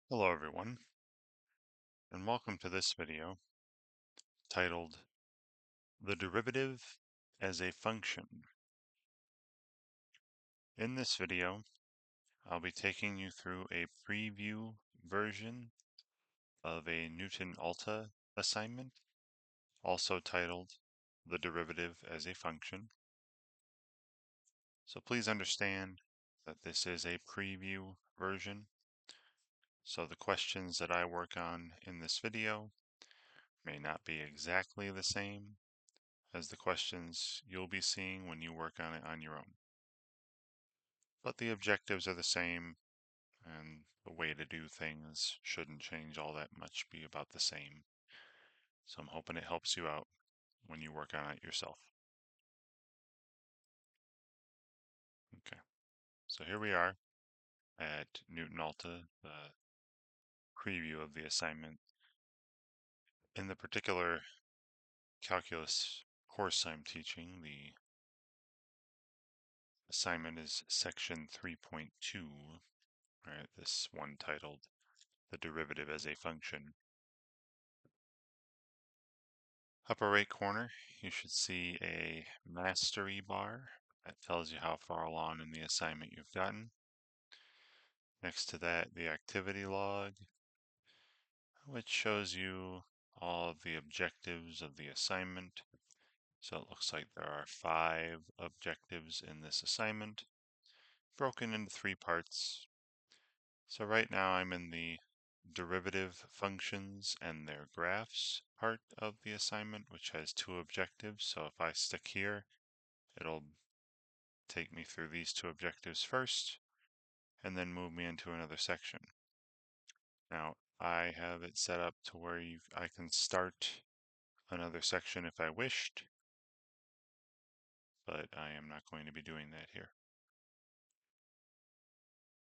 Hello everyone, and welcome to this video titled The Derivative as a Function. In this video, I'll be taking you through a preview version of a Knewton Alta assignment, also titled The Derivative as a Function. So please understand that this is a preview version, so the questions that I work on in this video may not be exactly the same as the questions you'll be seeing when you work on it on your own. But the objectives are the same, and the way to do things shouldn't change all that much, be about the same. So I'm hoping it helps you out when you work on it yourself. Okay, so here we are at Knewton Alta, the preview of the assignment. In the particular calculus course I'm teaching, the assignment is section 3.2, right? This one titled The Derivative as a Function. Upper right corner, you should see a mastery bar that tells you how far along in the assignment you've gotten. Next to that, the activity log, which shows you all of the objectives of the assignment. So it looks like there are 5 objectives in this assignment, broken into 3 parts. So right now I'm in the derivative functions and their graphs part of the assignment, which has 2 objectives. So if I stick here, it'll take me through these 2 objectives first, and then move me into another section. Now, I have it set up to where I can start another section if I wished, but I am not going to be doing that here.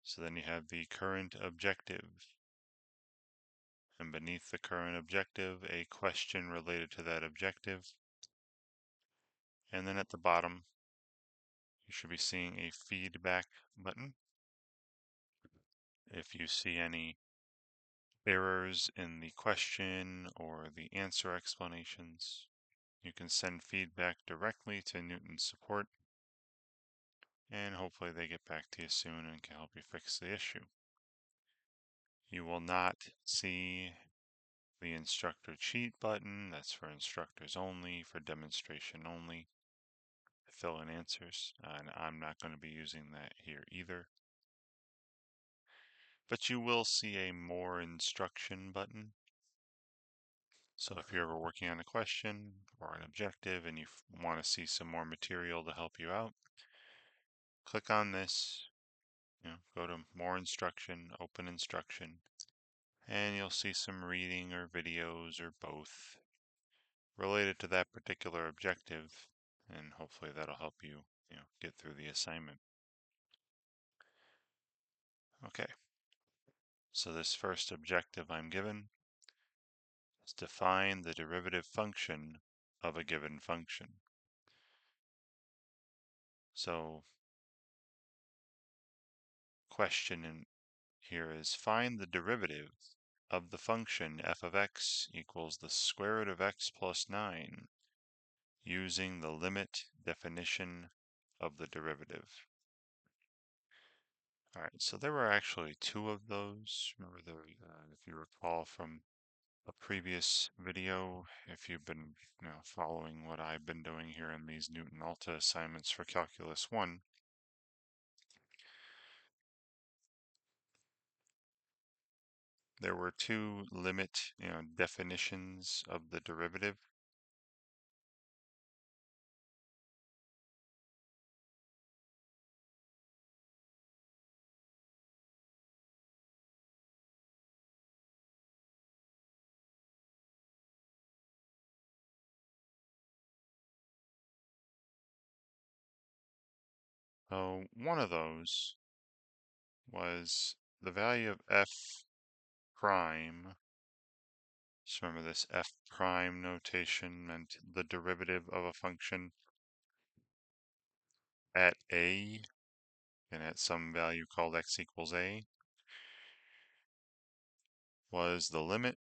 So then you have the current objective, and beneath the current objective, a question related to that objective. And then at the bottom, you should be seeing a feedback button. If you see any errors in the question or the answer explanations, you can send feedback directly to Knewton support, and hopefully they get back to you soon and can help you fix the issue. You will not see the instructor cheat button. That's for instructors only, for demonstration only, to fill in answers, and I'm not going to be using that here either. But you will see a more instruction button. So if you're ever working on a question or an objective and you want to see some more material to help you out, click on this, go to more instruction, open instruction, and you'll see some reading or videos or both related to that particular objective, and hopefully that'll help you, get through the assignment. Okay, so this first objective I'm given is to find the derivative function of a given function. So question in here is find the derivative of the function f of x equals the square root of x plus 9 using the limit definition of the derivative. All right, so there were actually 2 of those. Remember, if you recall from a previous video, if you've been following what I've been doing here in these Knewton Alta assignments for Calculus 1, there were 2 limit definitions of the derivative. So one of those was the value of f prime. Just remember this f prime notation meant the derivative of a function at a and at some value called x equals a. was the limit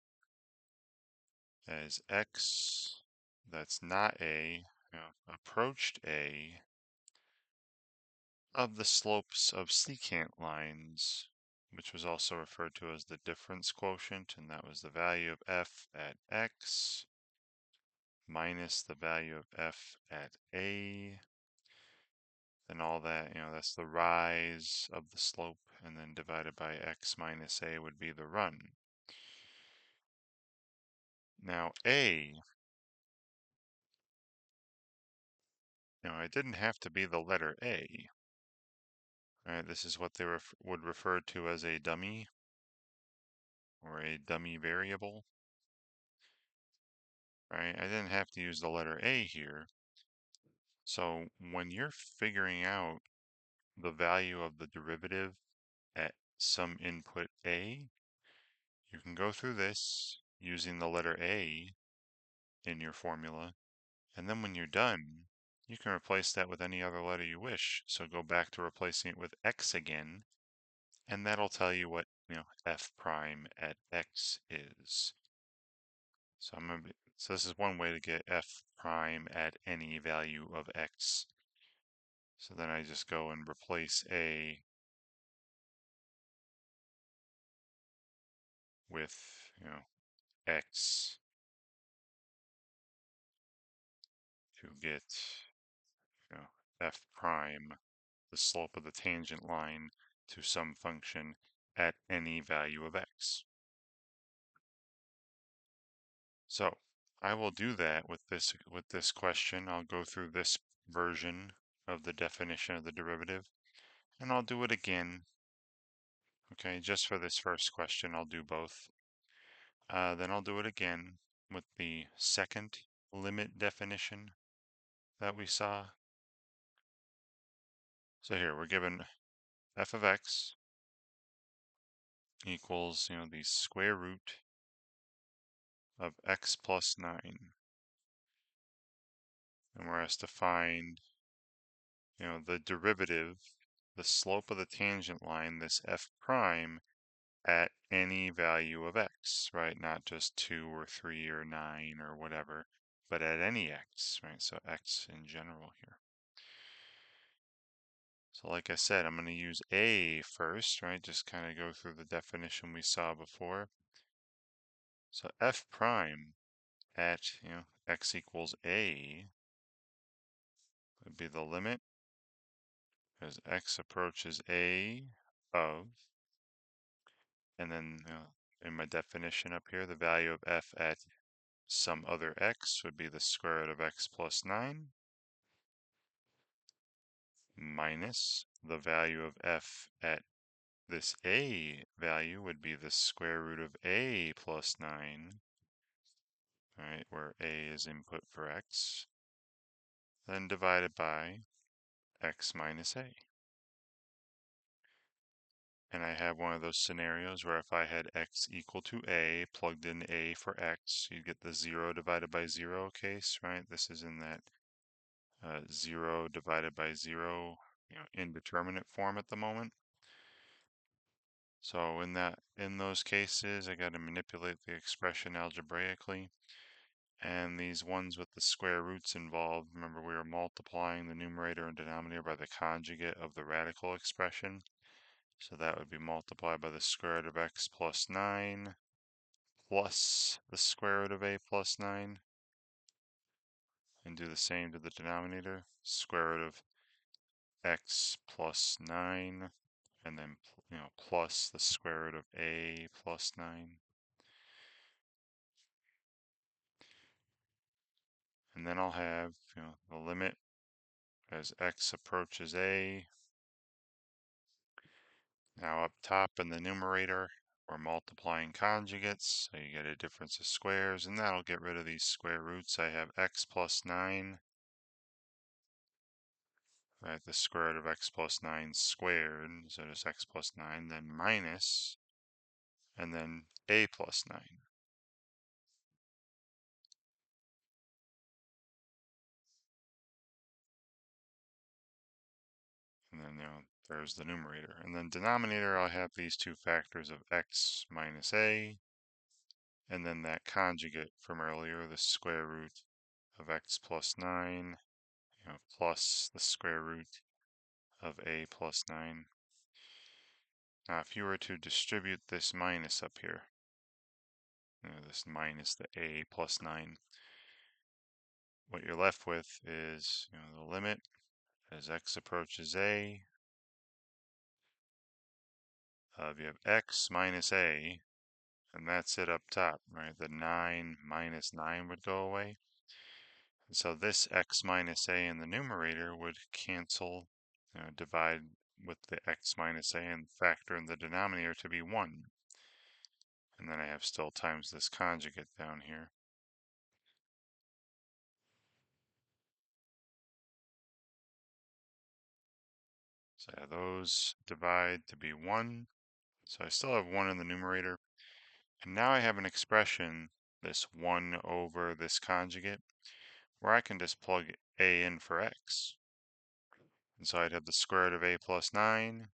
as x that's not a, approached a of the slopes of secant lines, which was also referred to as the difference quotient, and that was the value of f at x minus the value of f at a, then all that, that's the rise of the slope, and then divided by x minus a would be the run. Now a, it didn't have to be the letter a. Right, this is what they would refer to as a dummy or a dummy variable. Right, I didn't have to use the letter a here. So when you're figuring out the value of the derivative at some input a, you can go through this using the letter a in your formula, and then when you're done, you can replace that with any other letter you wish. So go back to replacing it with x again, and that'll tell you what, f prime at x is. So so this is one way to get f prime at any value of x. So then I just go and replace a with, x to get, f prime, the slope of the tangent line, to some function at any value of x. So I will do that with this question. I'll go through this version of the definition of the derivative, and I'll do it again. Okay, just for this first question, I'll do both. Then I'll do it again with the second limit definition that we saw. So here we're given f of x equals, the square root of x plus 9. And we're asked to find, the derivative, the slope of the tangent line, this f prime, at any value of x, right? Not just 2 or 3 or 9 or whatever, but at any x, right? So x in general here. So like I said, I'm going to use a first, right? Just kind of go through the definition we saw before. So f prime at, x equals a would be the limit as x approaches a of, and then in my definition up here, the value of f at some other x would be the square root of x plus 9 minus the value of f at this a value would be the square root of a plus 9, right, where a is input for x, then divided by x minus a. And I have one of those scenarios where if I had x equal to a, plugged in a for x, you get the 0 divided by 0 case, right? This is in that 0 divided by 0, indeterminate form at the moment. So in those cases, I got to manipulate the expression algebraically. And these ones with the square roots involved, remember we were multiplying the numerator and denominator by the conjugate of the radical expression. So that would be multiplied by the square root of x plus 9 plus the square root of a plus 9. And do the same to the denominator, square root of x plus 9, and then, plus the square root of a plus 9. And then I'll have, the limit as x approaches a. Now up top in the numerator, we're multiplying conjugates, so you get a difference of squares, and that'll get rid of these square roots. I have x plus 9, right, the square root of x plus 9 squared, so just x plus 9, then minus, and then a plus 9. And then, there's the numerator. And then denominator, I'll have these two factors of x minus a, and then that conjugate from earlier, the square root of x plus 9, plus the square root of a plus 9. Now, if you were to distribute this minus up here, this minus the a plus 9, what you're left with is the limit as x approaches a of you have x minus a, and that's it up top, right? The 9 minus 9 would go away. And so this x minus a in the numerator would cancel, divide with the x minus a and factor in the denominator to be 1. And then I have still times this conjugate down here. So I have those divide to be 1. So I still have 1 in the numerator. And now I have an expression, this 1 over this conjugate, where I can just plug a in for x. And so I'd have the square root of a plus 9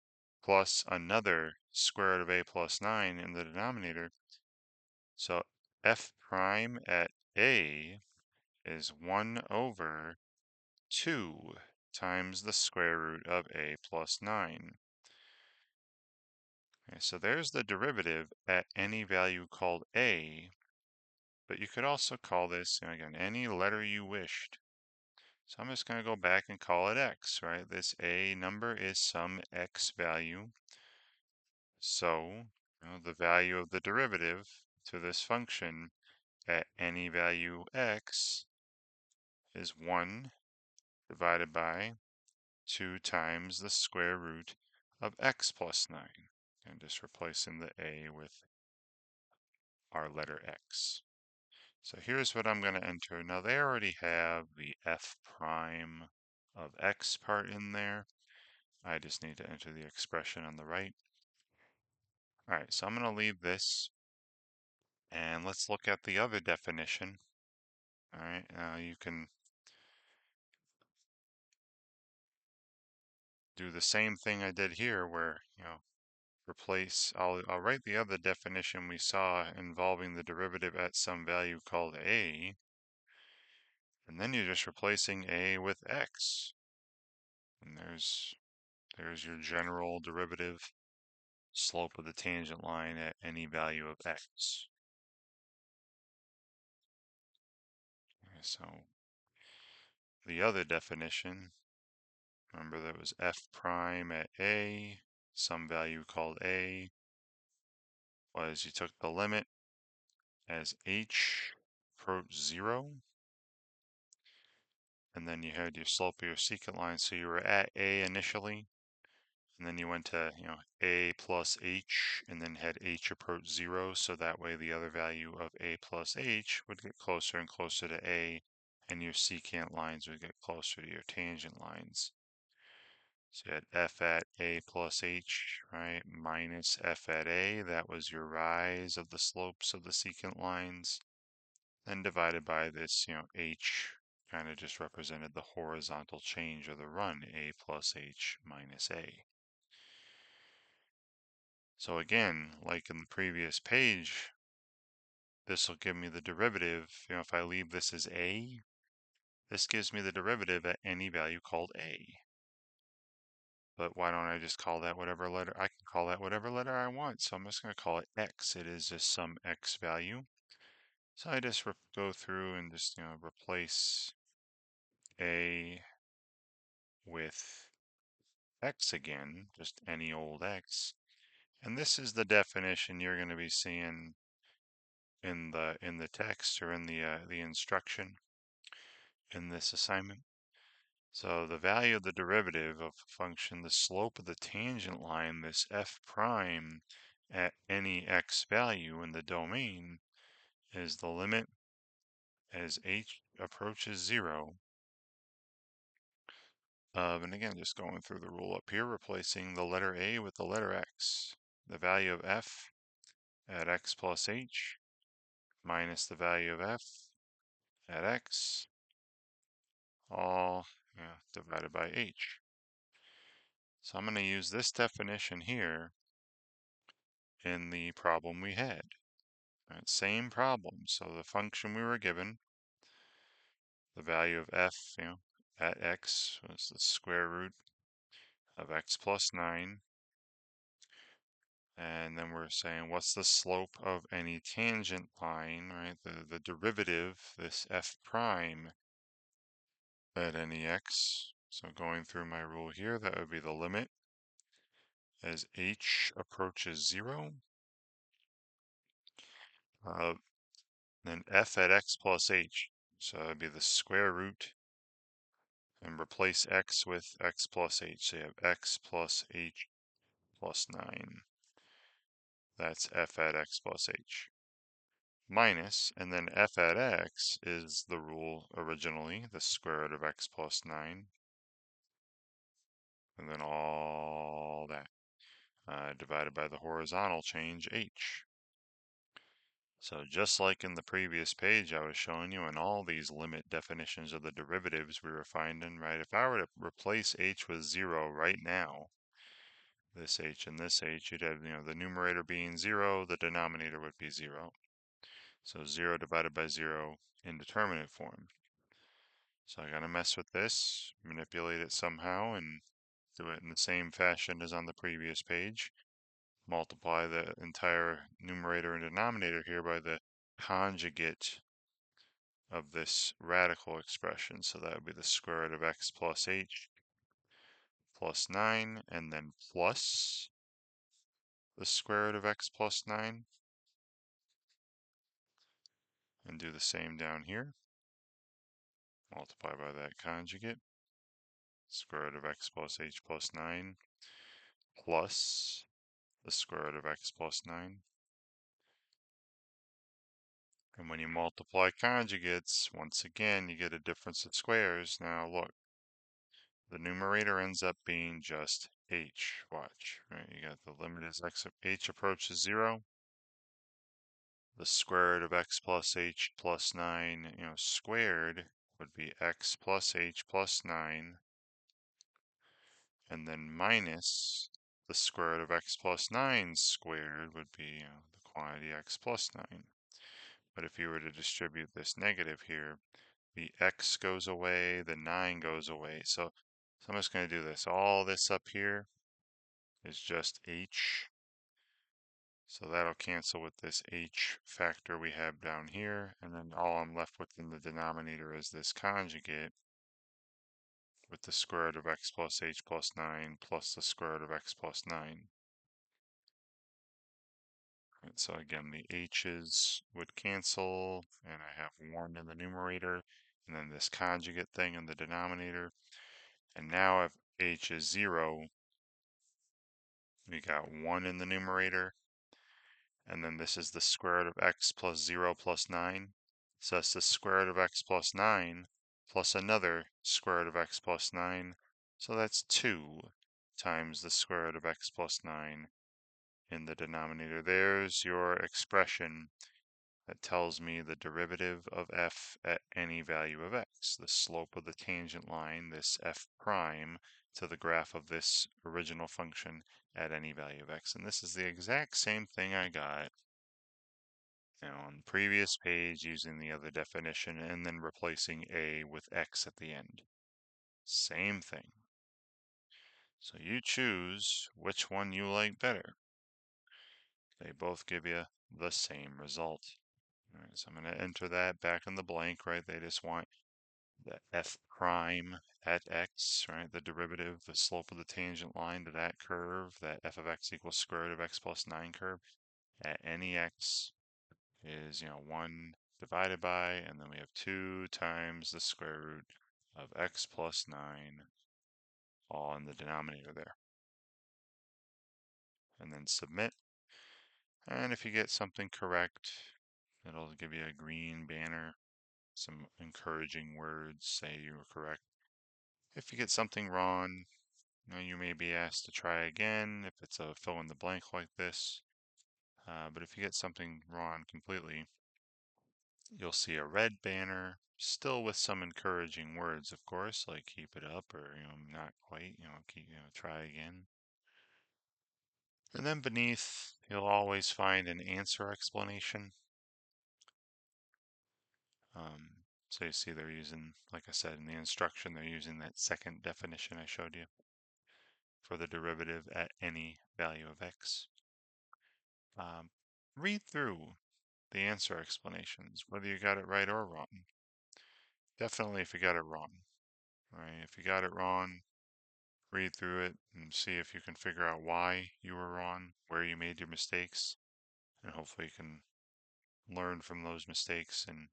plus another square root of a plus 9 in the denominator. So f prime at a is 1 over 2 times the square root of a plus 9. Okay, so there's the derivative at any value called a, but you could also call this, again, any letter you wished. So I'm just going to go back and call it x, right? This a number is some x value. So the value of the derivative to this function at any value x is 1 divided by 2 times the square root of x plus 9. And just replacing the a with our letter x. So here's what I'm going to enter. Now they already have the f prime of x part in there. I just need to enter the expression on the right. All right, so I'm going to leave this, and let's look at the other definition. All right, now you can do the same thing I did here where, I'll write the other definition we saw involving the derivative at some value called a, and then you're just replacing a with x. And there's your general derivative slope of the tangent line at any value of x. Okay, so the other definition, remember that was f prime at a, some value called a, was you took the limit as h approached 0, and then you had your slope of your secant line, so you were at a initially, and then you went to a plus h, and then had h approach 0, so that way the other value of a plus h would get closer and closer to a, and your secant lines would get closer to your tangent lines. So you had f at a plus h, right, minus f at a, that was your rise of the slopes of the secant lines, then divided by this, h kind of just represented the horizontal change of the run, a plus h minus a. So again, like in the previous page, this will give me the derivative. If I leave this as a, this gives me the derivative at any value called a. But why don't I just call that whatever letter? I can call that whatever letter I want. So I'm just going to call it x. It is just some x value. So I just go through and just, replace a with x again, just any old x. And this is the definition you're going to be seeing in the text or in the instruction in this assignment. So the value of the derivative of a function, the slope of the tangent line, this f prime at any x value in the domain, is the limit as h approaches 0 of, and again, just going through the rule up here, replacing the letter a with the letter x. The value of f at x plus h minus the value of f at x, all divided by h. So I'm going to use this definition here in the problem we had. Right? Same problem. So the function we were given, the value of f, at x was the square root of x plus 9. And then we're saying what's the slope of any tangent line, right? The derivative, this f prime at any x. So going through my rule here, that would be the limit as h approaches 0. Then f at x plus h. So that would be the square root and replace x with x plus h. So you have x plus h plus 9. That's f at x plus h. Minus, and then f at x is the rule originally, the square root of x plus 9. And then all that divided by the horizontal change h. So just like in the previous page I was showing you in all these limit definitions of the derivatives we were finding, right? If I were to replace h with 0 right now, this h and this h, you'd have, the numerator being 0, the denominator would be 0. So 0 divided by 0 indeterminate form. So I gotta mess with this, manipulate it somehow, and do it in the same fashion as on the previous page. Multiply the entire numerator and denominator here by the conjugate of this radical expression. So that would be the square root of x plus h plus 9, and then plus the square root of x plus 9. And do the same down here. Multiply by that conjugate. Square root of x plus h plus 9 plus the square root of x plus 9. And when you multiply conjugates, once again, you get a difference of squares. Now look, the numerator ends up being just h. Watch, right? You got the limit as h approaches 0. The square root of x plus h plus 9, squared would be x plus h plus 9. And then minus the square root of x plus 9 squared would be the quantity x plus 9. But if you were to distribute this negative here, the x goes away, the 9 goes away. So I'm just going to do this. All this up here is just h. So that'll cancel with this h factor we have down here. And then all I'm left with in the denominator is this conjugate with the square root of x plus h plus 9 plus the square root of x plus 9. And so again, the h's would cancel, and I have 1 in the numerator, and then this conjugate thing in the denominator. And now if h is 0, we got 1 in the numerator, and then this is the square root of x plus 0 plus 9. So that's the square root of x plus 9 plus another square root of x plus 9. So that's 2 times the square root of x plus 9 in the denominator. There's your expression that tells me the derivative of f at any value of x, the slope of the tangent line, this f prime, to the graph of this original function at any value of x. And this is the exact same thing I got on the previous page using the other definition and then replacing a with x at the end. Same thing. So you choose which one you like better. They both give you the same result. All right, so I'm going to enter that back in the blank, right? They just want the f prime at x, right? The derivative, the slope of the tangent line to that curve, that f of x equals square root of x plus 9 curve at any x is, 1 divided by, and then we have 2 times the square root of x plus 9, all in the denominator there. And then submit. And if you get something correct, it'll give you a green banner, some encouraging words, say you were correct. If you get something wrong, you may be asked to try again if it's a fill in the blank like this. But if you get something wrong completely, you'll see a red banner, still with some encouraging words, of course, like keep it up or, not quite, keep, try again. And then beneath, you'll always find an answer explanation. So you see they're using, like I said, in the instruction, they're using that second definition I showed you for the derivative at any value of x. Read through the answer explanations, whether you got it right or wrong. Definitely if you got it wrong, right? If you got it wrong, read through it and see if you can figure out why you were wrong, where you made your mistakes, and hopefully you can learn from those mistakes and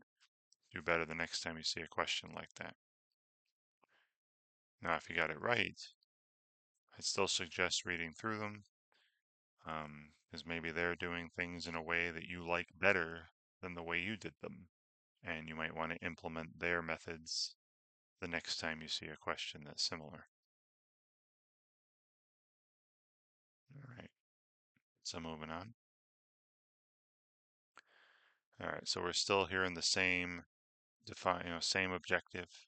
do better the next time you see a question like that. Now, if you got it right, I'd still suggest reading through them, because maybe they're doing things in a way that you like better than the way you did them, and you might want to implement their methods the next time you see a question that's similar. All right, so moving on. All right, so we're still here in the same same objective,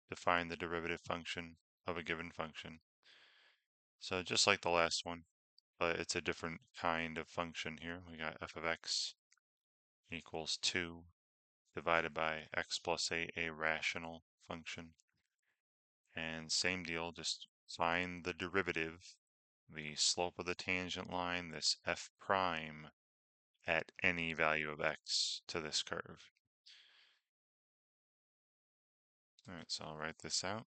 define the derivative function of a given function. So just like the last one, but it's a different kind of function here. We got f of x equals 2 divided by x plus a rational function. And same deal, just find the derivative, the slope of the tangent line, this f prime, at any value of x to this curve. All right, so I'll write this out.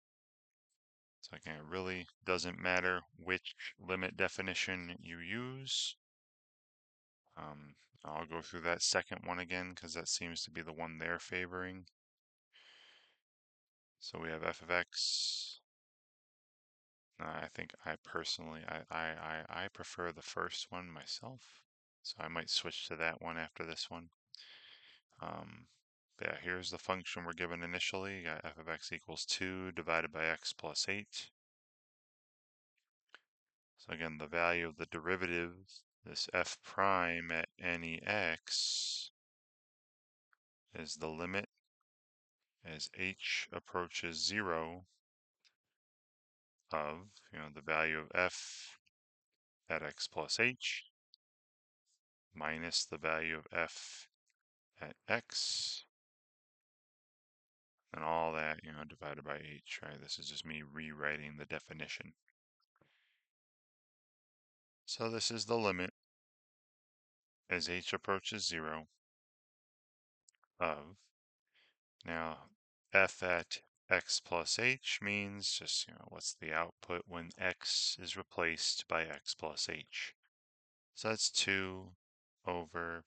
So again, it really doesn't matter which limit definition you use. I'll go through that second one again because that seems to be the one they're favoring. So we have f of x. I think I personally, I prefer the first one myself. So I might switch to that one after this one. Yeah, here's the function we're given initially. You got f of x equals 2 divided by x plus 8. So again, the value of the derivative, this f prime at any x, is the limit as h approaches 0 of, the value of f at x plus h minus the value of f at x, and all that, divided by h, right? This is just me rewriting the definition. So this is the limit as h approaches 0 of, now f at x plus h means just, what's the output when x is replaced by x plus h. So that's 2 over,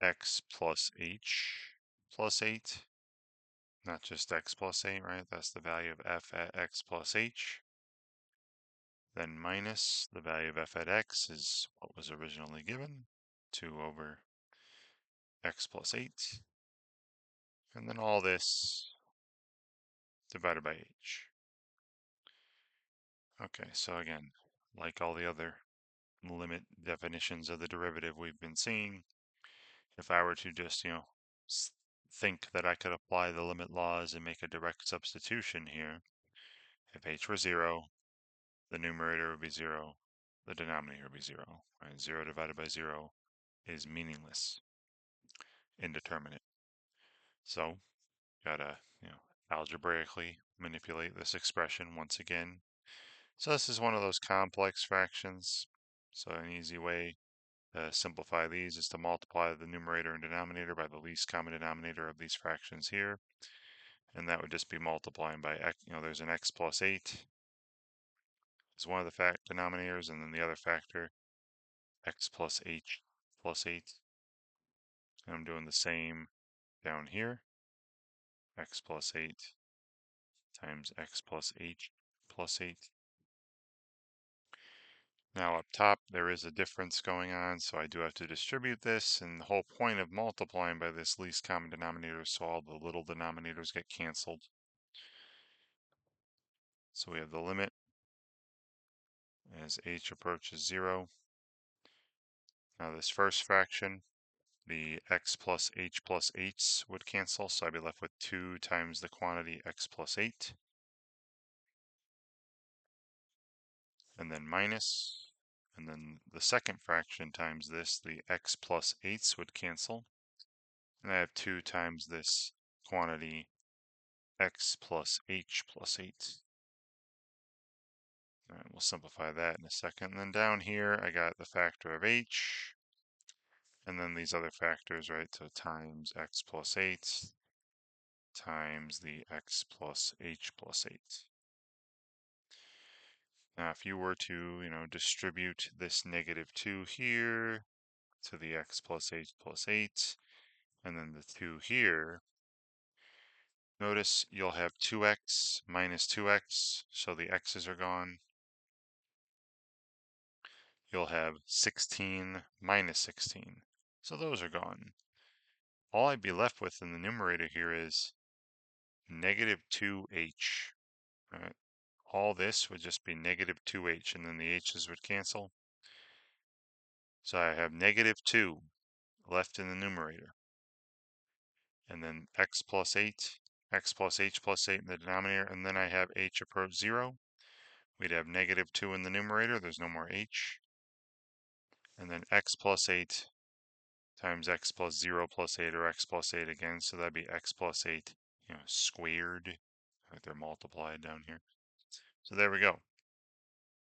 x plus h plus 8, not just x plus 8, right? That's the value of f at x plus h. Then minus the value of f at x is what was originally given, 2 over x plus 8. And then all this divided by h. Okay, so again, like all the other limit definitions of the derivative we've been seeing, if I were to just, think that I could apply the limit laws and make a direct substitution here, if h were 0, the numerator would be 0, the denominator would be 0, right? 0 divided by 0 is meaningless, indeterminate. So, gotta, algebraically manipulate this expression once again. So this is one of those complex fractions. So an easy way to simplify these is to multiply the numerator and denominator by the least common denominator of these fractions here. And that would just be multiplying by x, there's an x plus 8 is one of the denominators, and then the other factor, x plus h plus 8. And I'm doing the same down here, x plus 8 times x plus h plus 8. Now up top, there is a difference going on, so I do have to distribute this, and the whole point of multiplying by this least common denominator is so all the little denominators get canceled. So we have the limit as h approaches 0. Now this first fraction, the x plus h plus 8s would cancel, so I'd be left with 2 times the quantity x plus 8. And then minus, and then the second fraction times this, the x plus 8s would cancel. And I have 2 times this quantity x plus h plus 8. All right, we'll simplify that in a second. And then down here, I got the factor of h, and then these other factors, right? So times x plus 8 times the x plus h plus 8. Now, if you were to, distribute this -2 here to the x plus h plus 8, and then the 2 here, notice you'll have 2x minus 2x, so the x's are gone. You'll have 16 minus 16, so those are gone. All I'd be left with in the numerator here is -2h. Right? All this would just be -2h, and then the h's would cancel. So I have -2 left in the numerator. And then x plus 8, x plus h plus 8 in the denominator, and then I have h approach 0. We'd have -2 in the numerator, there's no more h. And then x plus 8 times x plus 0 plus 8, or x plus 8 again, so that'd be x plus 8, squared. Like they're multiplied down here. So there we go.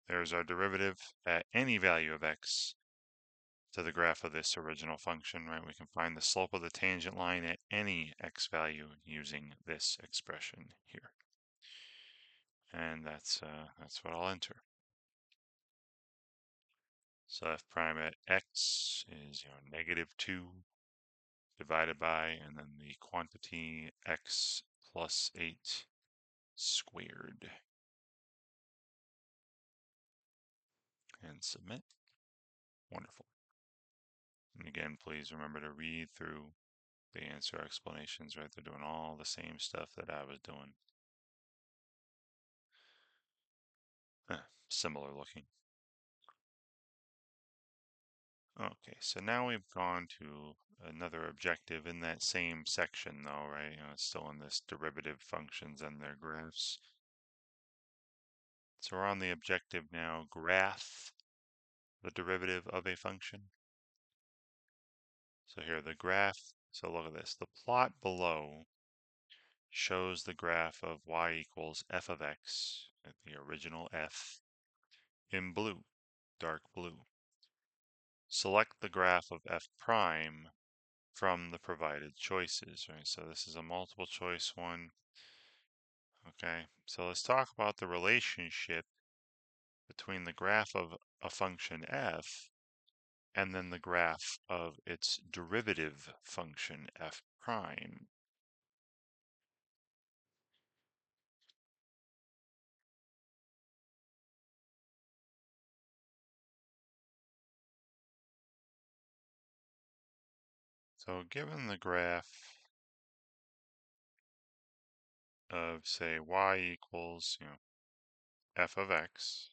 There's our derivative at any value of x to the graph of this original function, right? We can find the slope of the tangent line at any x value using this expression here. And that's what I'll enter. So f prime at x is -2 divided by, and then the quantity x plus 8 squared. And submit. Wonderful. And again, please remember to read through the answer explanations, right? They're doing all the same stuff that I was doing. Similar looking. Okay, so now we've gone to another objective in that same section though, right? It's still in this derivative functions and their graphs. So we're on the objective now, graph the derivative of a function. So here the graph, so look at this. The plot below shows the graph of y equals f of x, at the original f, in blue, dark blue. Select the graph of f prime from the provided choices, right? So this is a multiple choice one. Okay, so let's talk about the relationship between the graph of a function f and then the graph of its derivative function f prime. So given the graph of, say, y equals, f of x,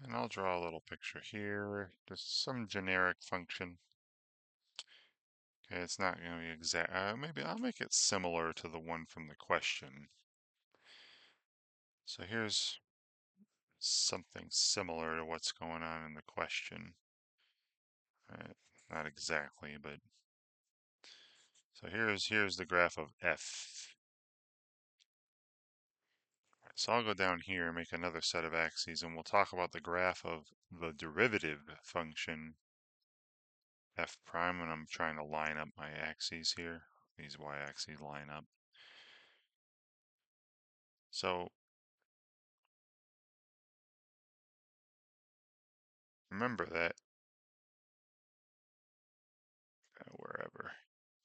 and I'll draw a little picture here, just some generic function. Okay, it's not going to be exact. Maybe I'll make it similar to the one from the question. So here's something similar to what's going on in the question. Not exactly, but so here's the graph of f. So I'll go down here and make another set of axes, and we'll talk about the graph of the derivative function f prime, and I'm trying to line up my axes here. These y-axes line up. So remember that wherever,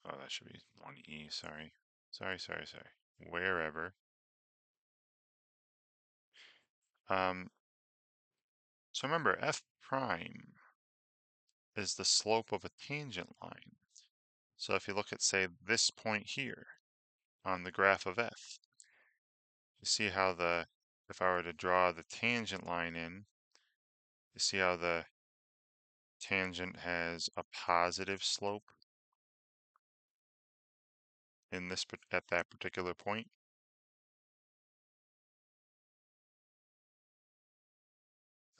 oh, that should be 1e, sorry. Wherever. So remember, f prime is the slope of a tangent line. So if you look at, say, this point here on the graph of f, you see how if I were to draw the tangent line in, you see how the tangent has a positive slope in this at that particular point.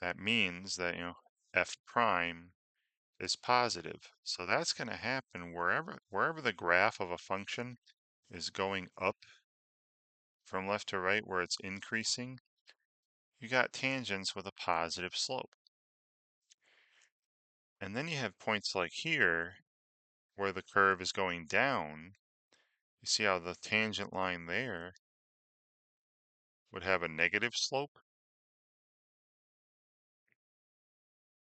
That means that, f prime is positive. So that's going to happen wherever the graph of a function is going up from left to right, where it's increasing, you got tangents with a positive slope. And then you have points like here where the curve is going down. You see how the tangent line there would have a negative slope,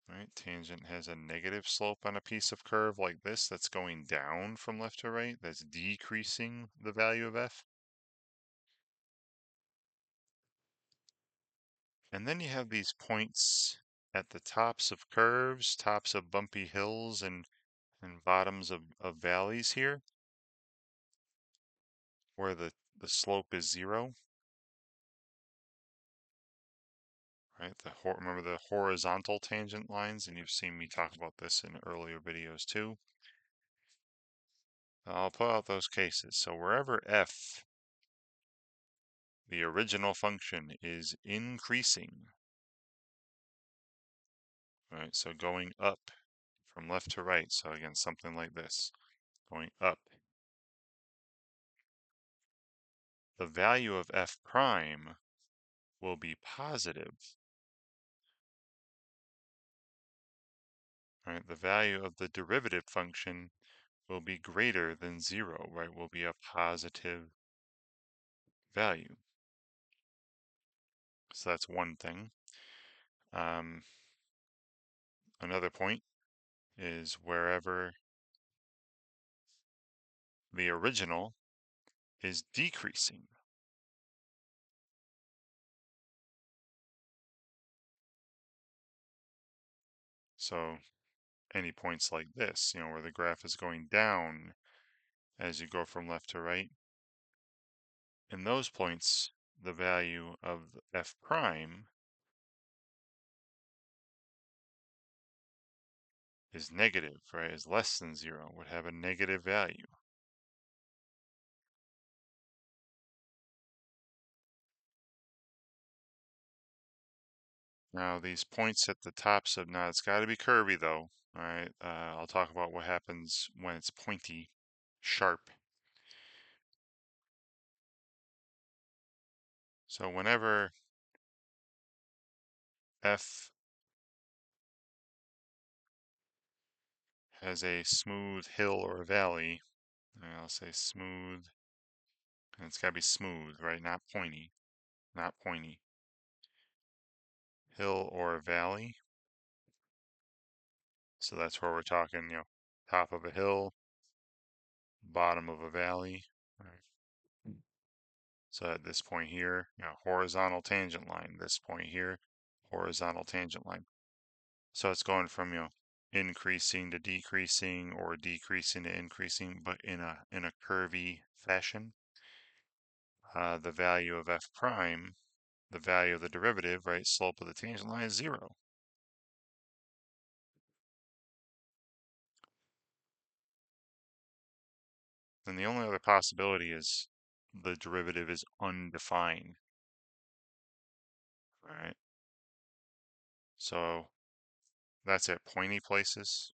right? Tangent has a negative slope on a piece of curve like this that's going down from left to right, that's decreasing the value of f. And then you have these points at the tops of curves, tops of bumpy hills, and bottoms of valleys here, where the slope is 0, right? Remember the horizontal tangent lines, and you've seen me talk about this in earlier videos too. I'll pull out those cases. So wherever f, the original function, is increasing, right? So going up from left to right. So again, something like this, going up. The value of f prime will be positive, right? The value of the derivative function will be greater than 0, right? Will be a positive value. So that's one thing. Another point is wherever the original is decreasing. So any points like this, where the graph is going down as you go from left to right, in those points, the value of f prime is negative, right? Is less than 0, would have a negative value. Now these points at the tops of, now it's got to be curvy though, all right? I'll talk about what happens when it's pointy, sharp. So whenever f has a smooth hill or valley, I'll say smooth, and it's got to be smooth, right? Not pointy, not pointy. Hill or valley. So that's where we're talking, top of a hill, bottom of a valley. Right. So at this point here, horizontal tangent line. This point here, horizontal tangent line. So it's going from, increasing to decreasing or decreasing to increasing, but in a curvy fashion. The value of f prime, the value of the derivative, right, slope of the tangent line is 0. Then the only other possibility is the derivative is undefined, right? So that's at pointy places.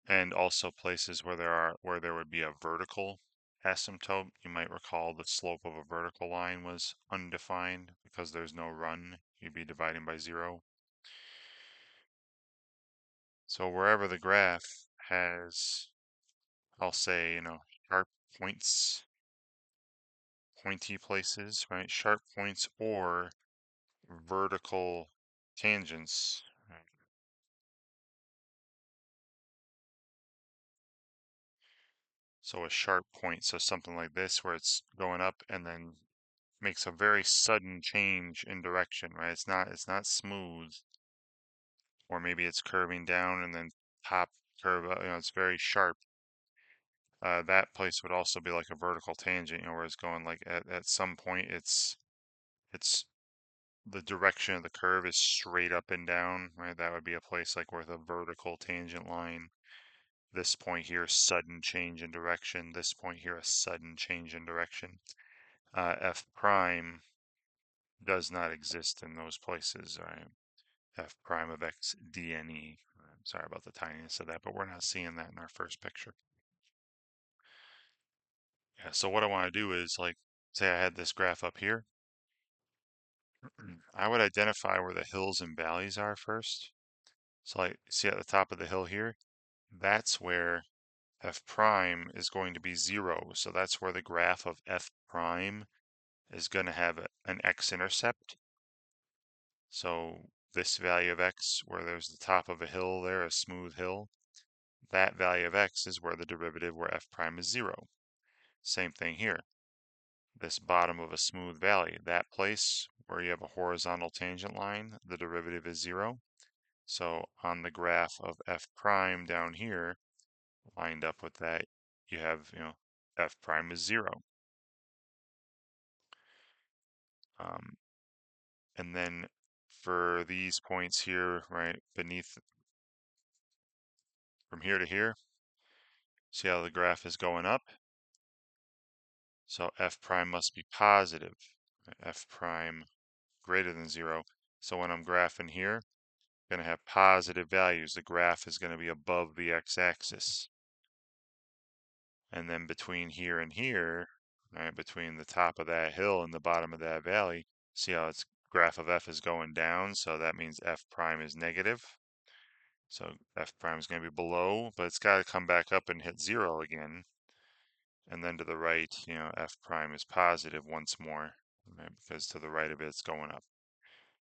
And also places where there would be a vertical asymptote. You might recall the slope of a vertical line was undefined because there's no run. You'd be dividing by 0. So wherever the graph has, I'll say, sharp points, pointy places, right? Sharp points or vertical tangents, right? So a sharp point, so something like this where it's going up and then makes a very sudden change in direction, right? It's not smooth, or maybe it's curving down and then top curve up, it's very sharp. That place would also be like a vertical tangent, where it's going like at some point it's the direction of the curve is straight up and down, right? That would be a place like with a vertical tangent line. This point here, sudden change in direction. This point here, a sudden change in direction. F prime does not exist in those places, right? f prime of x dne. I'm sorry about the tininess of that, but we're not seeing that in our first picture. Yeah, so what I want to do is, like, say I had this graph up here. I would identify where the hills and valleys are first. So like, see at the top of the hill here, that's where f prime is going to be 0. So that's where the graph of f prime is going to have an x-intercept. So this value of x, where there's the top of a hill there, a smooth hill, that value of x is where the derivative where f prime is 0. Same thing here. This bottom of a smooth valley, that place where you have a horizontal tangent line, the derivative is 0. So on the graph of f prime down here, lined up with that, you have, f prime is 0. Um, and then for these points here, right, beneath, from here to here, see how the graph is going up? So f prime must be positive, f prime greater than 0. So when I'm graphing here, I'm going to have positive values. The graph is going to be above the x-axis. And then between here and here, right, between the top of that hill and the bottom of that valley, see how its graph of f is going down, so that means f prime is negative. So f prime is going to be below, but it's got to come back up and hit 0 again. And then to the right, f prime is positive once more, right, because to the right of it, it's going up.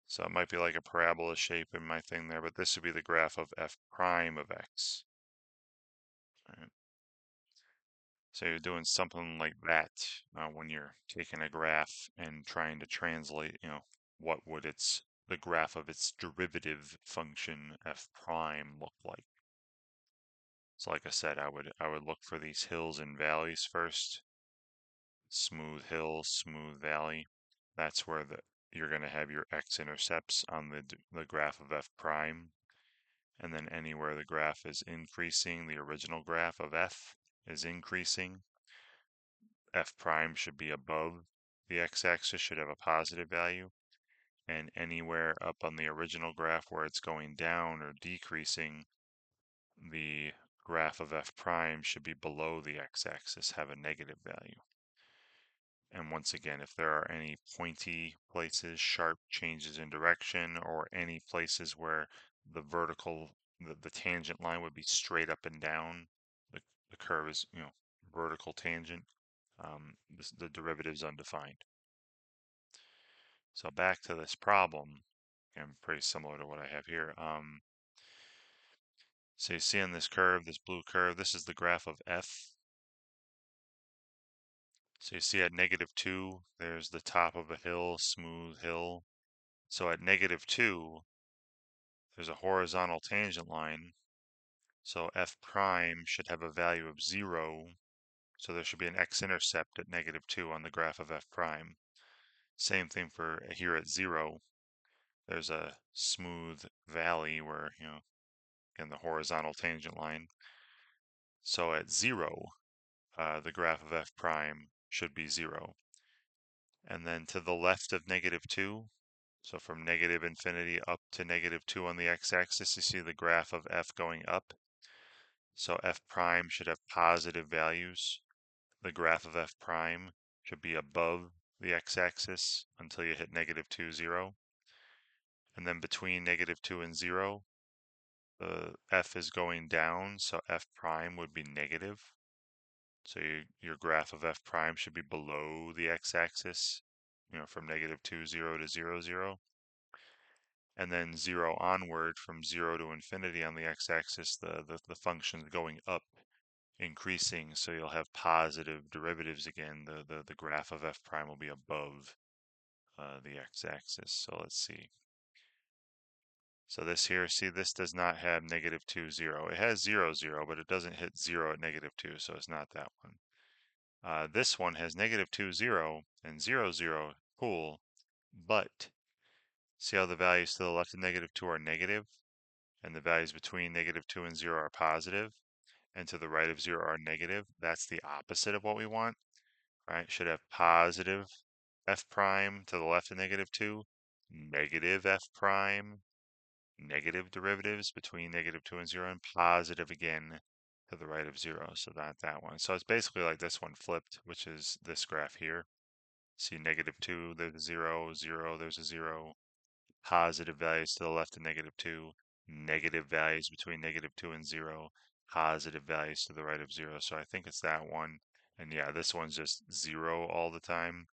So it might be like a parabola shape in my thing there, but this would be the graph of f prime of x. Right? So you're doing something like that when you're taking a graph and trying to translate, what would the graph of its derivative function f prime look like. So like I said, I would look for these hills and valleys first. Smooth hill, smooth valley. That's where you're going to have your x-intercepts on the graph of f prime. And then anywhere the graph is increasing, the original graph of f is increasing, f prime should be above the x-axis, should have a positive value. And anywhere up on the original graph where it's going down or decreasing, the graph of f prime should be below the x-axis, have a negative value. And once again, if there are any pointy places, sharp changes in direction, or any places where the the tangent line would be straight up and down, the curve is, vertical tangent, the derivative is undefined. So back to this problem, and pretty similar to what I have here. So you see on this curve, this blue curve, this is the graph of f. So you see at -2, there's the top of a hill, smooth hill. So at -2, there's a horizontal tangent line. So f prime should have a value of 0. So there should be an x-intercept at -2 on the graph of f prime. Same thing for here at 0. There's a smooth valley where, again, the horizontal tangent line. So at 0, the graph of f prime should be 0. And then to the left of -2, so from -infinity up to -2 on the x-axis, you see the graph of f going up. So f prime should have positive values. The graph of f prime should be above the x-axis until you hit -2, 0. And then between -2 and 0, the f is going down, so f prime would be negative. So your graph of f prime should be below the x-axis, from -2, 0 to 0, 0. And then 0 onward, from 0 to infinity on the x-axis, the function's going up, increasing, so you'll have positive derivatives again. The graph of f prime will be above the x-axis. So let's see. So this here, see, this does not have -2, 0. It has 0, 0, but it doesn't hit 0 at -2, so it's not that one. This one has -2, 0, and 0, 0, cool, but see how the values to the left of -2 are negative, and the values between -2 and 0 are positive, and to the right of 0 are negative? That's the opposite of what we want, right? Should have positive f prime to the left of -2, negative f prime negative derivatives between -2 and 0, and positive again to the right of 0, so not that one. So it's basically like this one flipped, which is this graph here. See -2, there's a 0, 0, there's a 0, positive values to the left of -2, negative values between -2 and 0, positive values to the right of 0. So I think it's that one. And yeah, this one's just 0 all the time.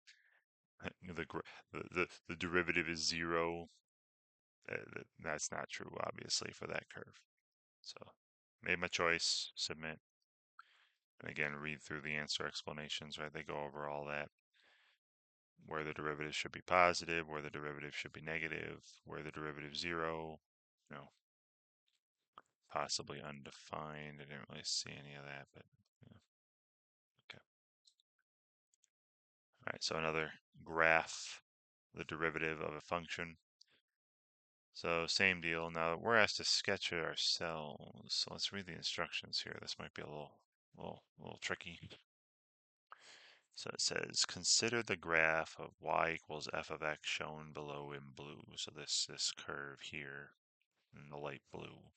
The derivative is 0. That's not true, obviously, for that curve. So made my choice, submit. And again, read through the answer explanations, right? They go over all that. Where the derivative should be positive, where the derivative should be negative, where the derivative 0, possibly undefined. I didn't really see any of that, but yeah. Okay. All right, so another graph, the derivative of a function. So same deal. Now we're asked to sketch it ourselves. So let's read the instructions here. This might be a little tricky. So it says, consider the graph of y equals f of x shown below in blue. So this curve here in the light blue.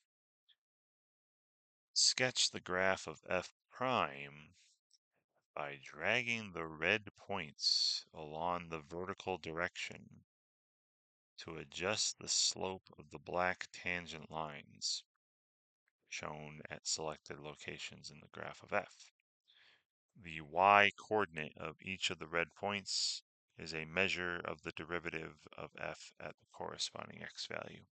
Sketch the graph of f prime by dragging the red points along the vertical direction to adjust the slope of the black tangent lines shown at selected locations in the graph of f. The y-coordinate of each of the red points is a measure of the derivative of f at the corresponding x value.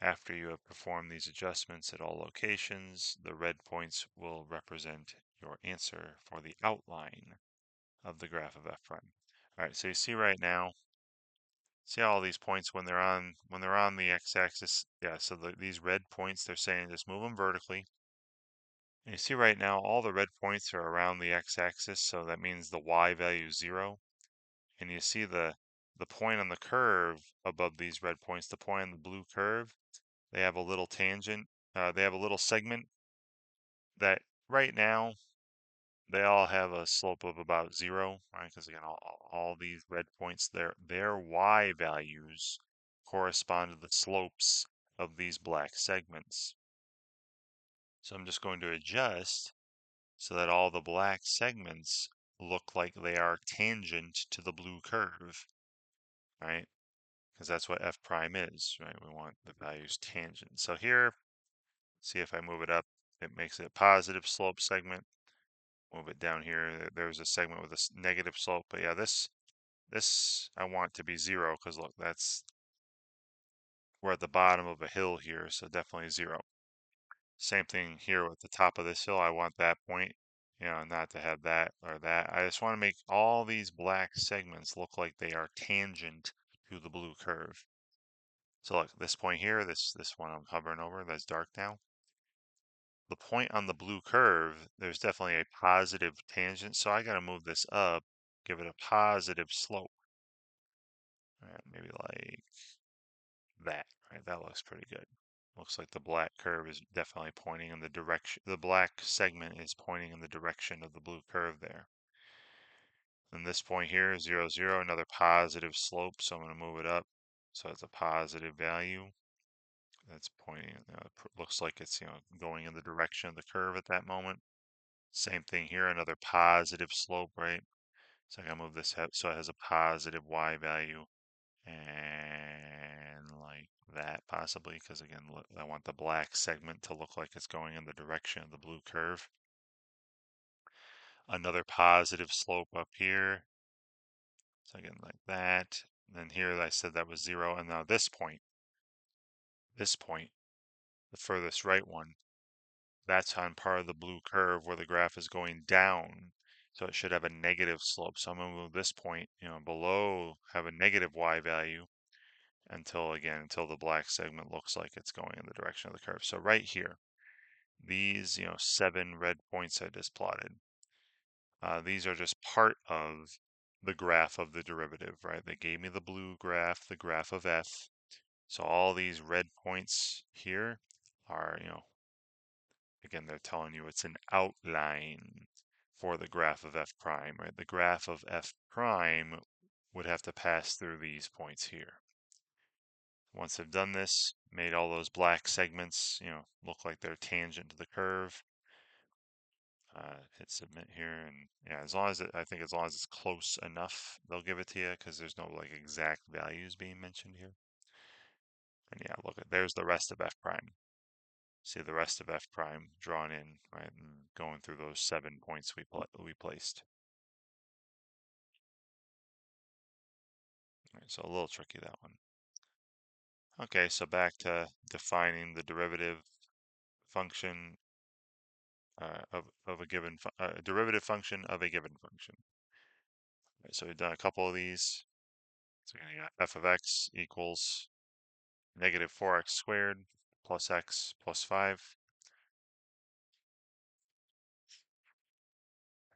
After you have performed these adjustments at all locations, the red points will represent your answer for the outline of the graph of f prime. All right, so you see right now, see all these points when they're on the x-axis. Yeah, so these red points, they're saying just move them vertically. And you see right now, all the red points are around the x-axis, so that means the y value is 0. And you see the point on the curve above these red points, the point on the blue curve, they have a little tangent. They have a little segment that right now they all have a slope of about 0, right? Because again, all these red points, their y values correspond to the slopes of these black segments. So I'm just going to adjust so that all the black segments look like they are tangent to the blue curve, right? Because that's what f prime is, right? We want the values tangent. So here, see if I move it up, it makes it a positive slope segment. Move it down here. There's a segment with a negative slope, but yeah, this I want to be 0 because look, we're at the bottom of a hill here, so definitely 0. Same thing here with the top of this hill. I want that point, not to have that or that. I just want to make all these black segments look like they are tangent to the blue curve. So look, this point here, this one I'm hovering over, that's dark now. The point on the blue curve, there's definitely a positive tangent, so I got to move this up, give it a positive slope. Right, maybe like that, right? That looks pretty good. Looks like the black curve is definitely pointing in the direction, the black segment is pointing in the direction of the blue curve there. And this point here, 0, 0, another positive slope, so I'm going to move it up. So it's a positive value. That's pointing, looks like it's, going in the direction of the curve at that moment. Same thing here, another positive slope, right? So I gotta move this up so it has a positive y value, and like that possibly, because again, look, I want the black segment to look like it's going in the direction of the blue curve. Another positive slope up here. So again, like that. And then here I said that was 0, and now this point, the furthest right one, that's on part of the blue curve where the graph is going down. So it should have a negative slope. So I'm going to move this point, below, have a negative y value until the black segment looks like it's going in the direction of the curve. So right here, these, 7 red points I just plotted, these are just part of the graph of the derivative, right? They gave me the blue graph, the graph of f. So all these red points here are, again, they're telling you it's an outline for the graph of f prime, right? The graph of f prime would have to pass through these points here. Once I've done this, made all those black segments, look like they're tangent to the curve, hit submit here, and yeah, I think as long as it's close enough, they'll give it to you because there's no like exact values being mentioned here. And yeah, look at there's the rest of f prime. See the rest of f prime drawn in, right, and going through those 7 points we placed. All right, so a little tricky, that one. Okay, so back to defining the derivative function of a given derivative function of a given function. Right, so we've done a couple of these. So we're going to get f of x equals negative 4x squared plus x plus 5.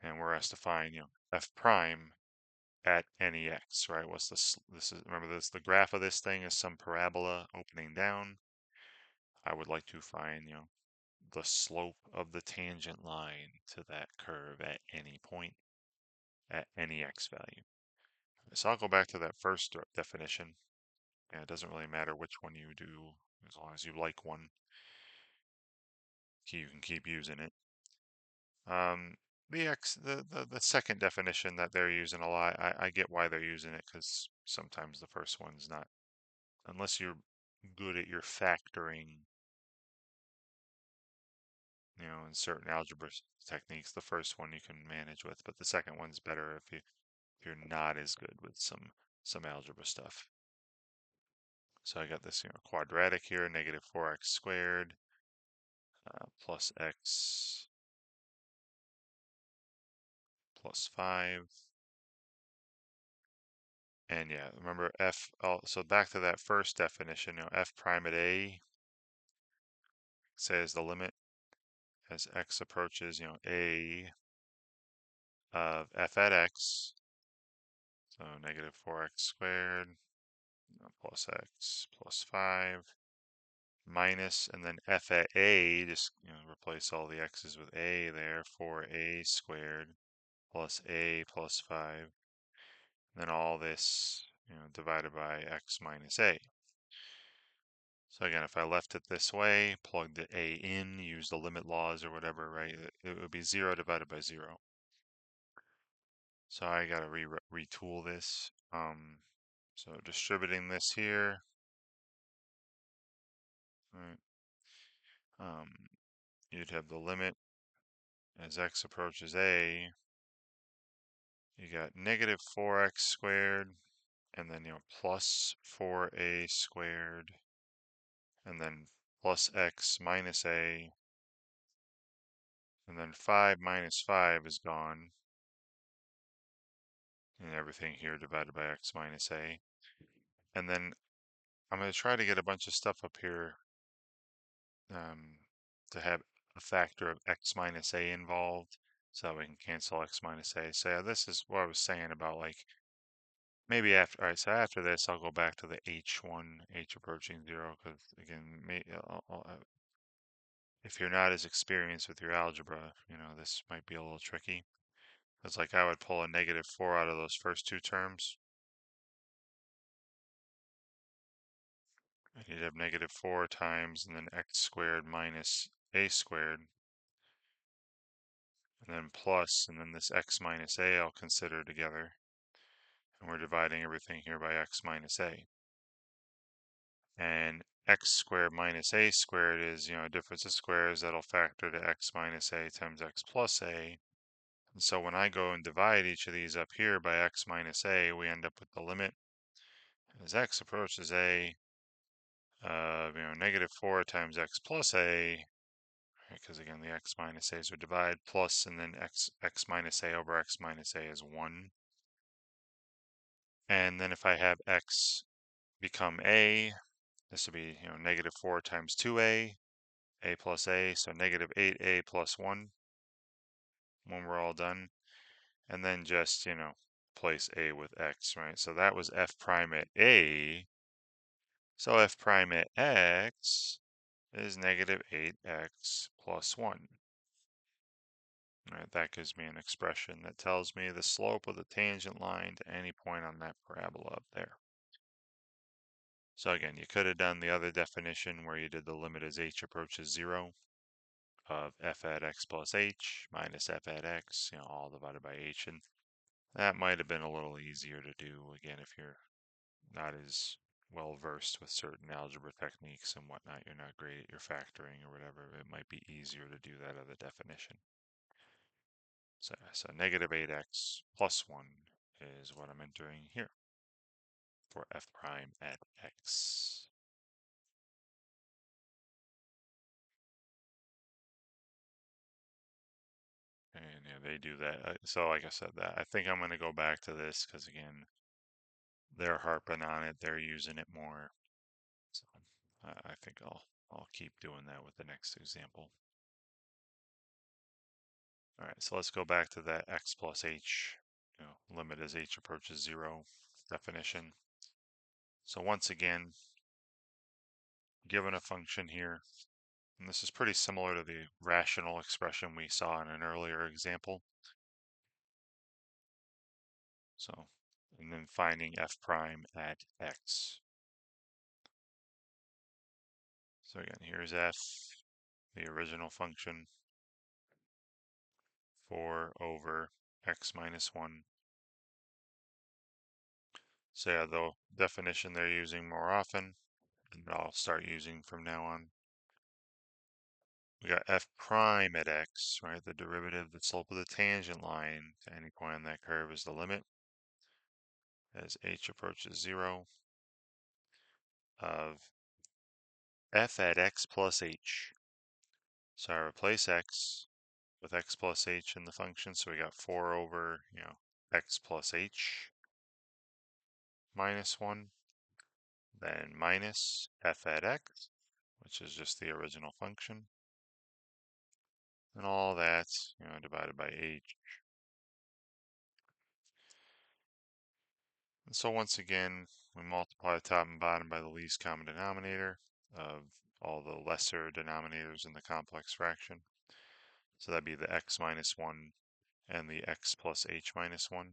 And we're asked to find, f prime at any x, right? What's this is, remember this, the graph of this thing is some parabola opening down. I would like to find, the slope of the tangent line to that curve at any point at any x value. So I'll go back to that first definition. And it doesn't really matter which one you do, as long as you like one, you can keep using it. The second definition that they're using a lot, I get why they're using it, because sometimes the first one's not, unless you're good at your factoring, in certain algebra techniques, the first one you can manage with, but the second one's better if you're not as good with some algebra stuff. So I got this, quadratic here, negative 4x squared plus x plus 5. And yeah, remember so back to that first definition, f prime at a says the limit as x approaches, a of f at x, so negative 4x squared plus x plus 5 minus, and then f at a, just replace all the x's with a there, 4a squared plus a plus 5, then all this divided by x minus a. So again, if I left it this way, plugged the a in, use the limit laws or whatever, right, it would be 0 divided by 0. So I gotta retool this. So distributing this here, right, you'd have the limit as x approaches a, you got negative 4x squared, and then, plus 4a squared, and then plus x minus a, and then 5 minus 5 is gone, and everything here divided by x minus a. And then I'm going to try to get a bunch of stuff up here to have a factor of x minus a involved, so we can cancel x minus a. So yeah, this is what I was saying about like maybe after. All right, so after this, I'll go back to the h1, h approaching 0, because again, if you're not as experienced with your algebra, this might be a little tricky. It's like I would pull a negative 4 out of those first two terms. And you'd have negative 4 times and then x squared minus a squared, and then plus, and then this x minus a I'll consider together. And we're dividing everything here by x minus a. And x squared minus a squared is, a difference of squares that'll factor to x minus a times x plus a. And so when I go and divide each of these up here by x minus a, we end up with the limit as x approaches a of, negative 4 times x plus a, because again, the x minus a's would divide, plus, and then x minus a over x minus a is 1. And then if I have x become a, this would be, negative 4 times 2a, a plus a, so negative 8a plus 1 when we're all done. And then just, place a with x, right? So that was f prime at a. So f prime at x is negative 8x plus 1. All right, that gives me an expression that tells me the slope of the tangent line to any point on that parabola up there. So again, you could have done the other definition where you did the limit as h approaches 0 of f at x plus h minus f at x, all divided by h. And that might have been a little easier to do, again, if you're not as well versed with certain algebra techniques and whatnot. You're not great at your factoring or whatever. It might be easier to do that other definition. So negative 8x plus 1 is what I'm entering here for f prime at x. And yeah, they do that. So like I said, that I think I'm going to go back to this because again, they're harping on it. They're using it more. So I think I'll keep doing that with the next example. All right, so let's go back to that x plus h, limit as h approaches 0 definition. So once again, given a function here, and this is pretty similar to the rational expression we saw in an earlier example. So, and then finding f prime at x. So again, here's f, the original function, 4 over x minus 1. So yeah, the definition they're using more often, and I'll start using from now on. We got f prime at x, right? The derivative, the slope of the tangent line to any point on that curve is the limit as h approaches 0 of f at x plus h. So I replace x with x plus h in the function. So we got 4 over, x plus h minus 1, then minus f at x, which is just the original function, and all that, divided by h. And so once again, we multiply top and bottom by the least common denominator of all the lesser denominators in the complex fraction. So that'd be the x minus 1 and the x plus h minus 1.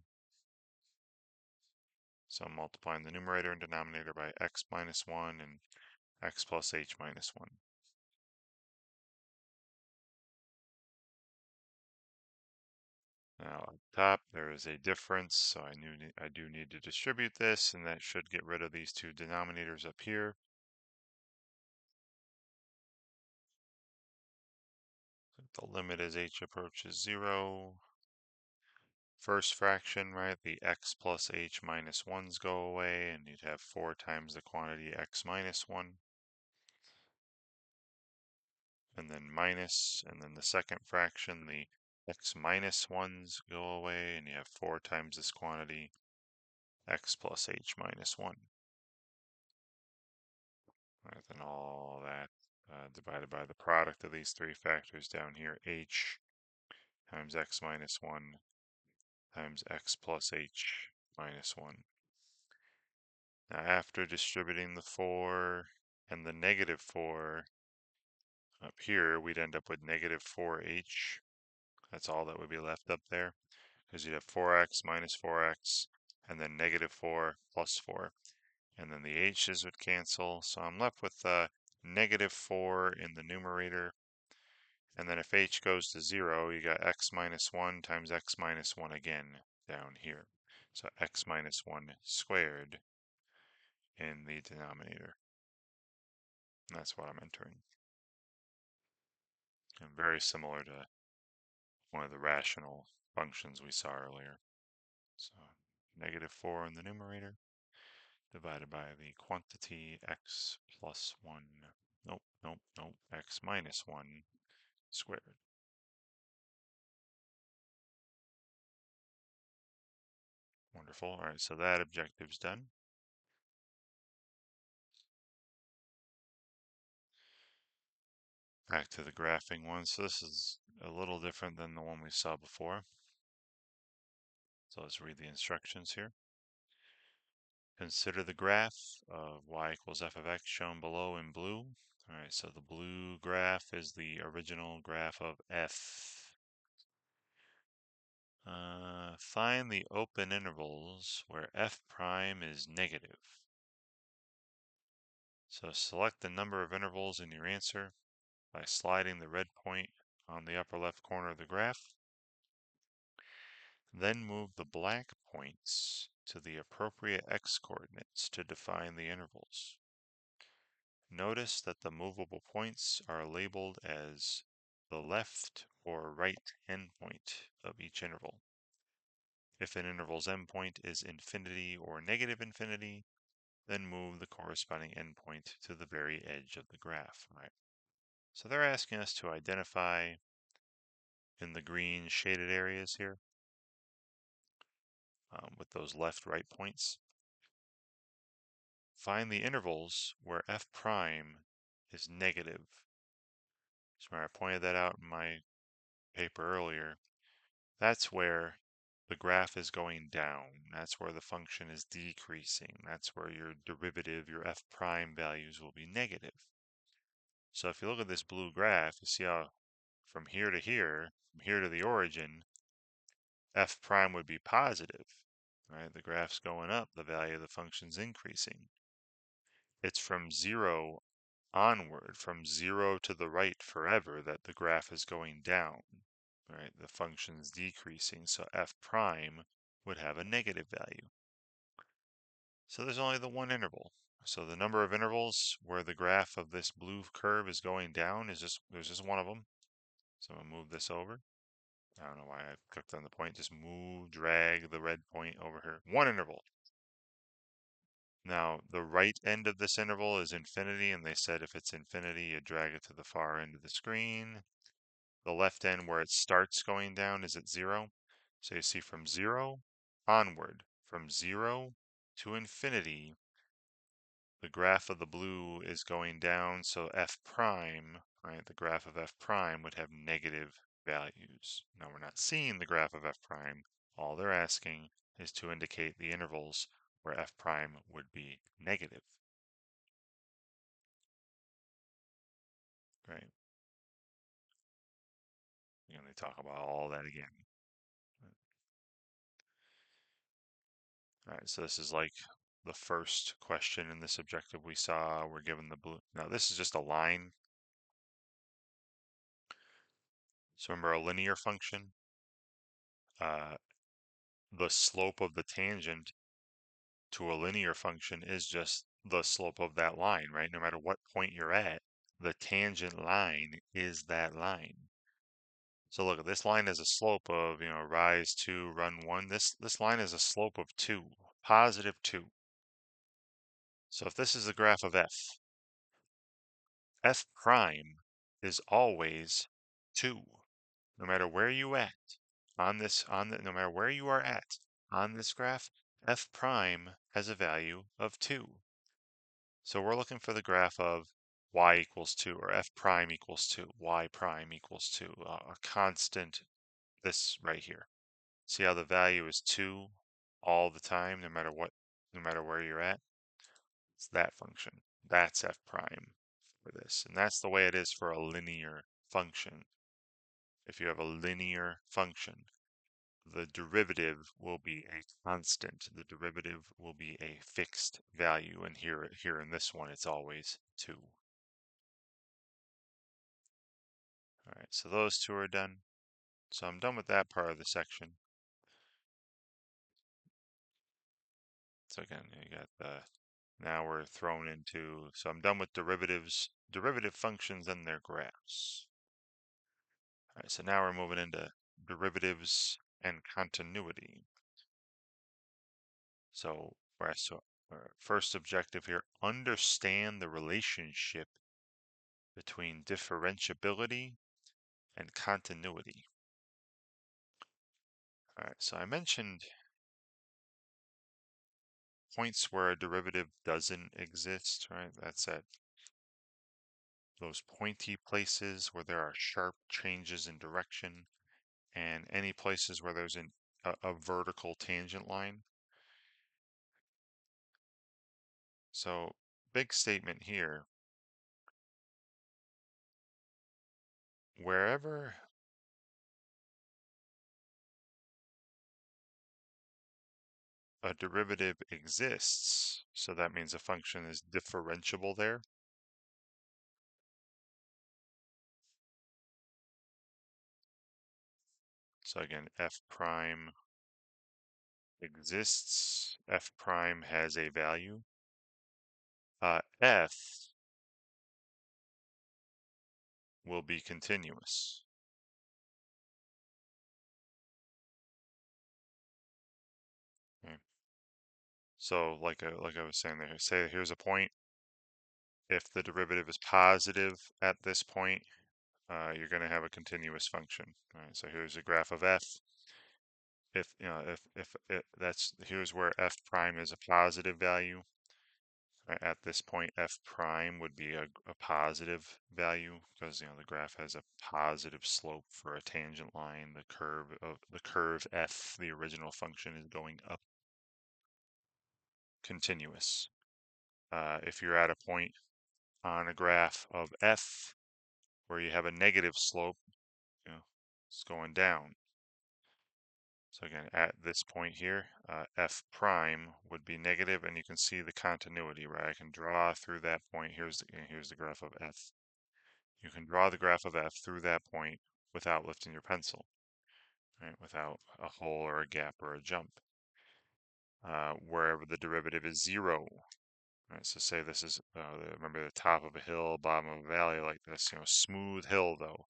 So I'm multiplying the numerator and denominator by x minus 1 and x plus h minus 1. Now on top there is a difference, so I do need to distribute this, and that should get rid of these two denominators up here. The limit as h approaches 0. First fraction, right, the x plus h minus 1's go away, and you'd have 4 times the quantity x minus 1. And then minus, and then the second fraction, the x minus 1's go away, and you have 4 times this quantity x plus h minus 1. Right, then all that divided by the product of these three factors down here, h times x minus 1 times x plus h minus 1. Now after distributing the 4 and the negative 4 up here, we'd end up with negative 4h. That's all that would be left up there, because you'd have 4x minus 4x, and then negative 4 plus 4. And then the h's would cancel, so I'm left with negative 4 in the numerator. And then if h goes to 0, you got x minus 1 times x minus 1 again down here. So x minus 1 squared in the denominator. And that's what I'm entering. And very similar to one of the rational functions we saw earlier. So negative 4 in the numerator divided by the quantity x plus 1. Nope, nope, nope. X minus 1 squared. Wonderful. All right, so that objective's done. Back to the graphing one. So this is a little different than the one we saw before. So let's read the instructions here. Consider the graph of y equals f of x shown below in blue. All right, so the blue graph is the original graph of f. Find the open intervals where f prime is negative. So select the number of intervals in your answer by sliding the red point on the upper left corner of the graph. Then move the black points to the appropriate x-coordinates to define the intervals. Notice that the movable points are labeled as the left or right endpoint of each interval. If an interval's endpoint is infinity or negative infinity, then move the corresponding endpoint to the very edge of the graph. Right? So they're asking us to identify in the green shaded areas here with those left-right points. Find the intervals where f prime is negative. So I pointed that out in my paper earlier. That's where the graph is going down. That's where the function is decreasing. That's where your derivative, your f prime values will be negative. So if you look at this blue graph, you see how from here to the origin, f prime would be positive, right? The graph's going up, the value of the function's increasing. It's from 0 onward, from 0 to the right forever, that the graph is going down, right? The function's decreasing, so f prime would have a negative value. So there's only the one interval. So the number of intervals where the graph of this blue curve is going down is there's just one of them. So I'm gonna move this over. I don't know why I clicked on the point. Just drag the red point over here. One interval. Now, the right end of this interval is infinity, and they said if it's infinity, you drag it to the far end of the screen. The left end where it starts going down is at 0. So you see from 0 onward, from 0 to infinity, the graph of the blue is going down, so f prime, right, the graph of f prime would have negative values. Now we're not seeing the graph of f prime. All they're asking is to indicate the intervals where f prime would be negative. Right? We're going to talk about all that again. All right, so this is like the first question in this objective we saw. We're given the blue. Now this is just a line. So remember a linear function? The slope of the tangent to a linear function is just the slope of that line, right? No matter what point you're at, the tangent line is that line. So look, this line has a slope of, rise 2, run 1. This line is a slope of 2, positive 2. So if this is the graph of f prime is always 2, no matter where you at no matter where you are at on this graph, f prime has a value of 2. So we're looking for the graph of y equals 2, or f prime equals 2, y prime equals 2, a constant, this right here. See how the value is 2 all the time, no matter where you're at? It's that function. That's f prime for this. And that's the way it is for a linear function. If you have a linear function, the derivative will be a constant. The derivative will be a fixed value. And here in this one, it's always 2. All right, so those two are done. So I'm done with that part of the section. So again, you got now we're thrown into, so I'm done with derivative functions and their graphs. All right, so now we're moving into derivatives and continuity. So first objective here, understand the relationship between differentiability and continuity. All right, so I mentioned points where a derivative doesn't exist, right? That's at those pointy places where there are sharp changes in direction, and any places where there's a vertical tangent line. So big statement here, wherever a derivative exists, so that means a function is differentiable there. So again, f prime exists, f prime has a value. F will be continuous. Okay. So like I was saying there, say here's a point. If the derivative is positive at this point, you're going to have a continuous function. All right, so here's a graph of f. If you know if it, that's here's where f prime is a positive value. At this point, f prime would be a positive value because the graph has a positive slope for a tangent line. The curve f, the original function, is going up, continuous. If you're at a point on a graph of f where you have a negative slope, it's going down. So again, at this point here, f prime would be negative, and you can see the continuity, right? I can draw through that point. Here's the graph of f. You can draw the graph of f through that point without lifting your pencil, right? Without a hole or a gap or a jump. Wherever the derivative is 0, right? So say this is, remember, the top of a hill, bottom of a valley like this, smooth hill though,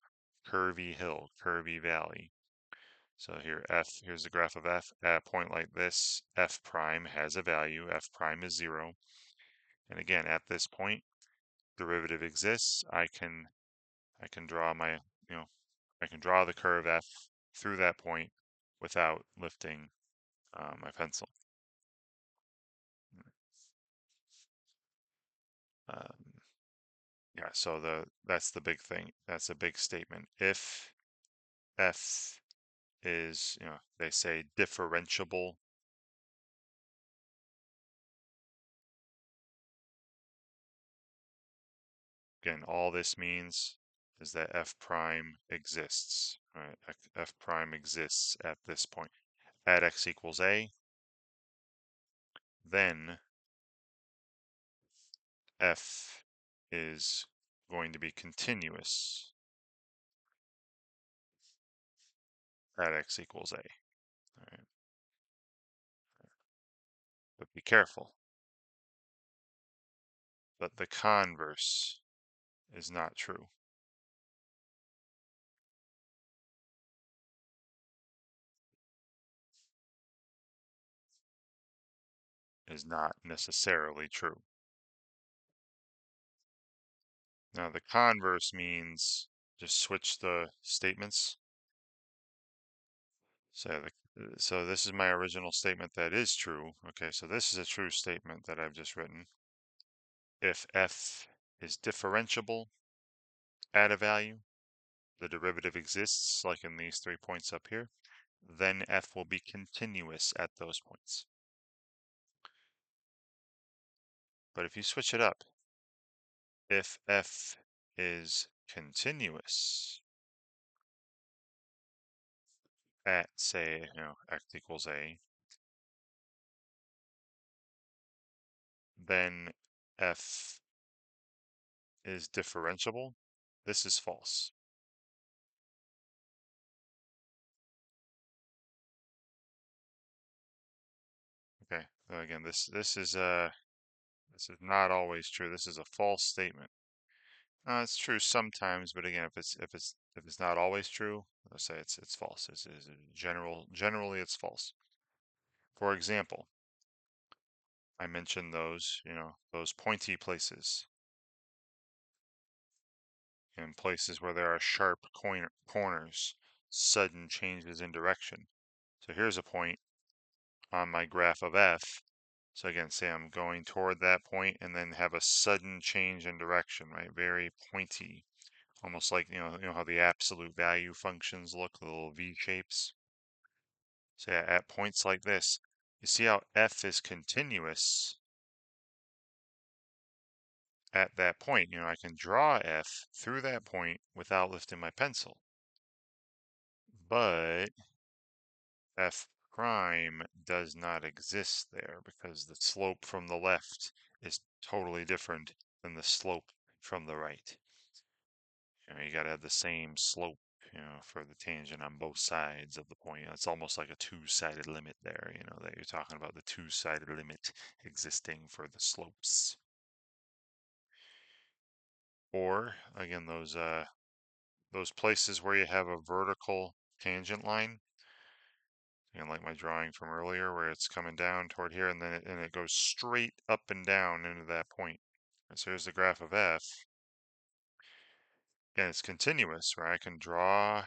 curvy hill, curvy valley. So here, here's the graph of f. At a point like this, f prime has a value. F prime is 0. And again, at this point, derivative exists. I can draw I can draw the curve f through that point without lifting my pencil. Yeah, so that's the big thing. That's a big statement. If f is, they say differentiable. Again, all this means is that f prime exists, right? F prime exists at this point. At x equals a, then f is going to be continuous at x equals a. All right? But be careful. But the converse is not true. Is not necessarily true. Now the converse means just switch the statements. So this is my original statement that is true. Okay, so this is a true statement that I've just written. If f is differentiable at a value, the derivative exists, like in these 3 points up here, then f will be continuous at those points. But if you switch it up, if f is continuous at, say, x equals a, then f is differentiable. This is false. Okay, again, this is not always true. This is a false statement. It's true sometimes, but again, if it's not always true, let's say it's false. It's generally it's false. For example, I mentioned those pointy places, in places where there are sharp corners, sudden changes in direction. So here's a point on my graph of f. So again, say I'm going toward that point and then have a sudden change in direction, right? Very pointy, almost like, how the absolute value functions look, the little V shapes. So yeah, at points like this, you see how f is continuous at that point. I can draw f through that point without lifting my pencil. But f prime does not exist there because the slope from the left is totally different than the slope from the right. You got to have the same slope, for the tangent on both sides of the point. It's almost like a two-sided limit there, that you're talking about the two-sided limit existing for the slopes. Or again, those places where you have a vertical tangent line, like my drawing from earlier where it's coming down toward here and then it goes straight up and down into that point. And so here's the graph of f. Again, it's continuous, right? I can draw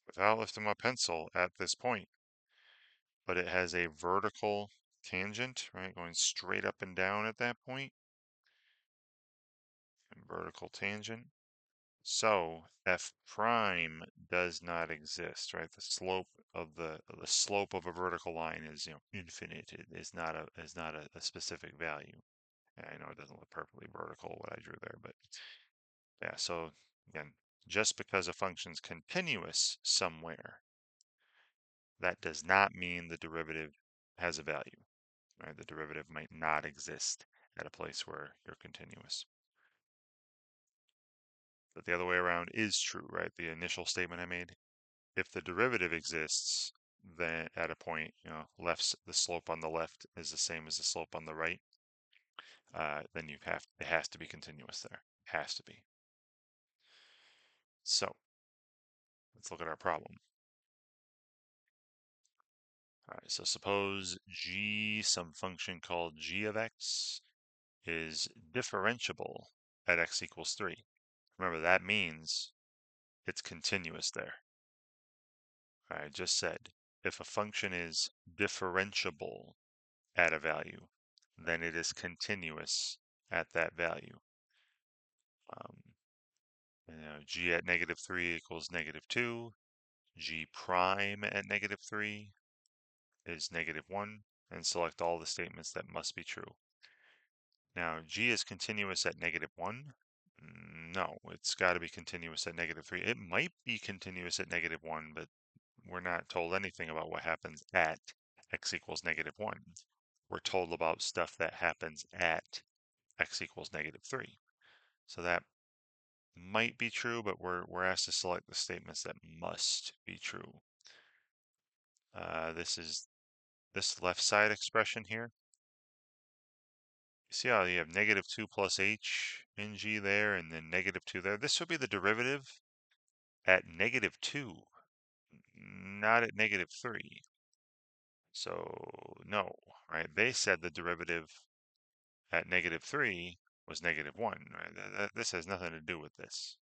without lifting my pencil at this point, but it has a vertical tangent, right? Going straight up and down at that point. And vertical tangent. So f prime does not exist, right? The slope of the slope of a vertical line is, infinite. It is not a specific value. And I know it doesn't look perfectly vertical what I drew there, but yeah. So again, just because a function's continuous somewhere, that does not mean the derivative has a value, right? The derivative might not exist at a place where you're continuous. But the other way around is true, right? The initial statement I made. If the derivative exists, then at a point, the slope on the left is the same as the slope on the right, then it has to be continuous there. It has to be. So let's look at our problem. All right, so suppose g, some function called g of x, is differentiable at x equals 3. Remember, that means it's continuous there. I just said, if a function is differentiable at a value, then it is continuous at that value. G at -3 equals -2. G prime at -3 is -1, and select all the statements that must be true. Now, G is continuous at -1. No, it's got to be continuous at -3. It might be continuous at -1, but we're not told anything about what happens at x equals -1. We're told about stuff that happens at x equals -3. So that might be true, but we're asked to select the statements that must be true. This is this left side expression here. You see how you have -2 plus h in g there, and then -2 there. This would be the derivative at -2, not at -3. So no, right? They said the derivative at -3 was -1, right? This has nothing to do with this.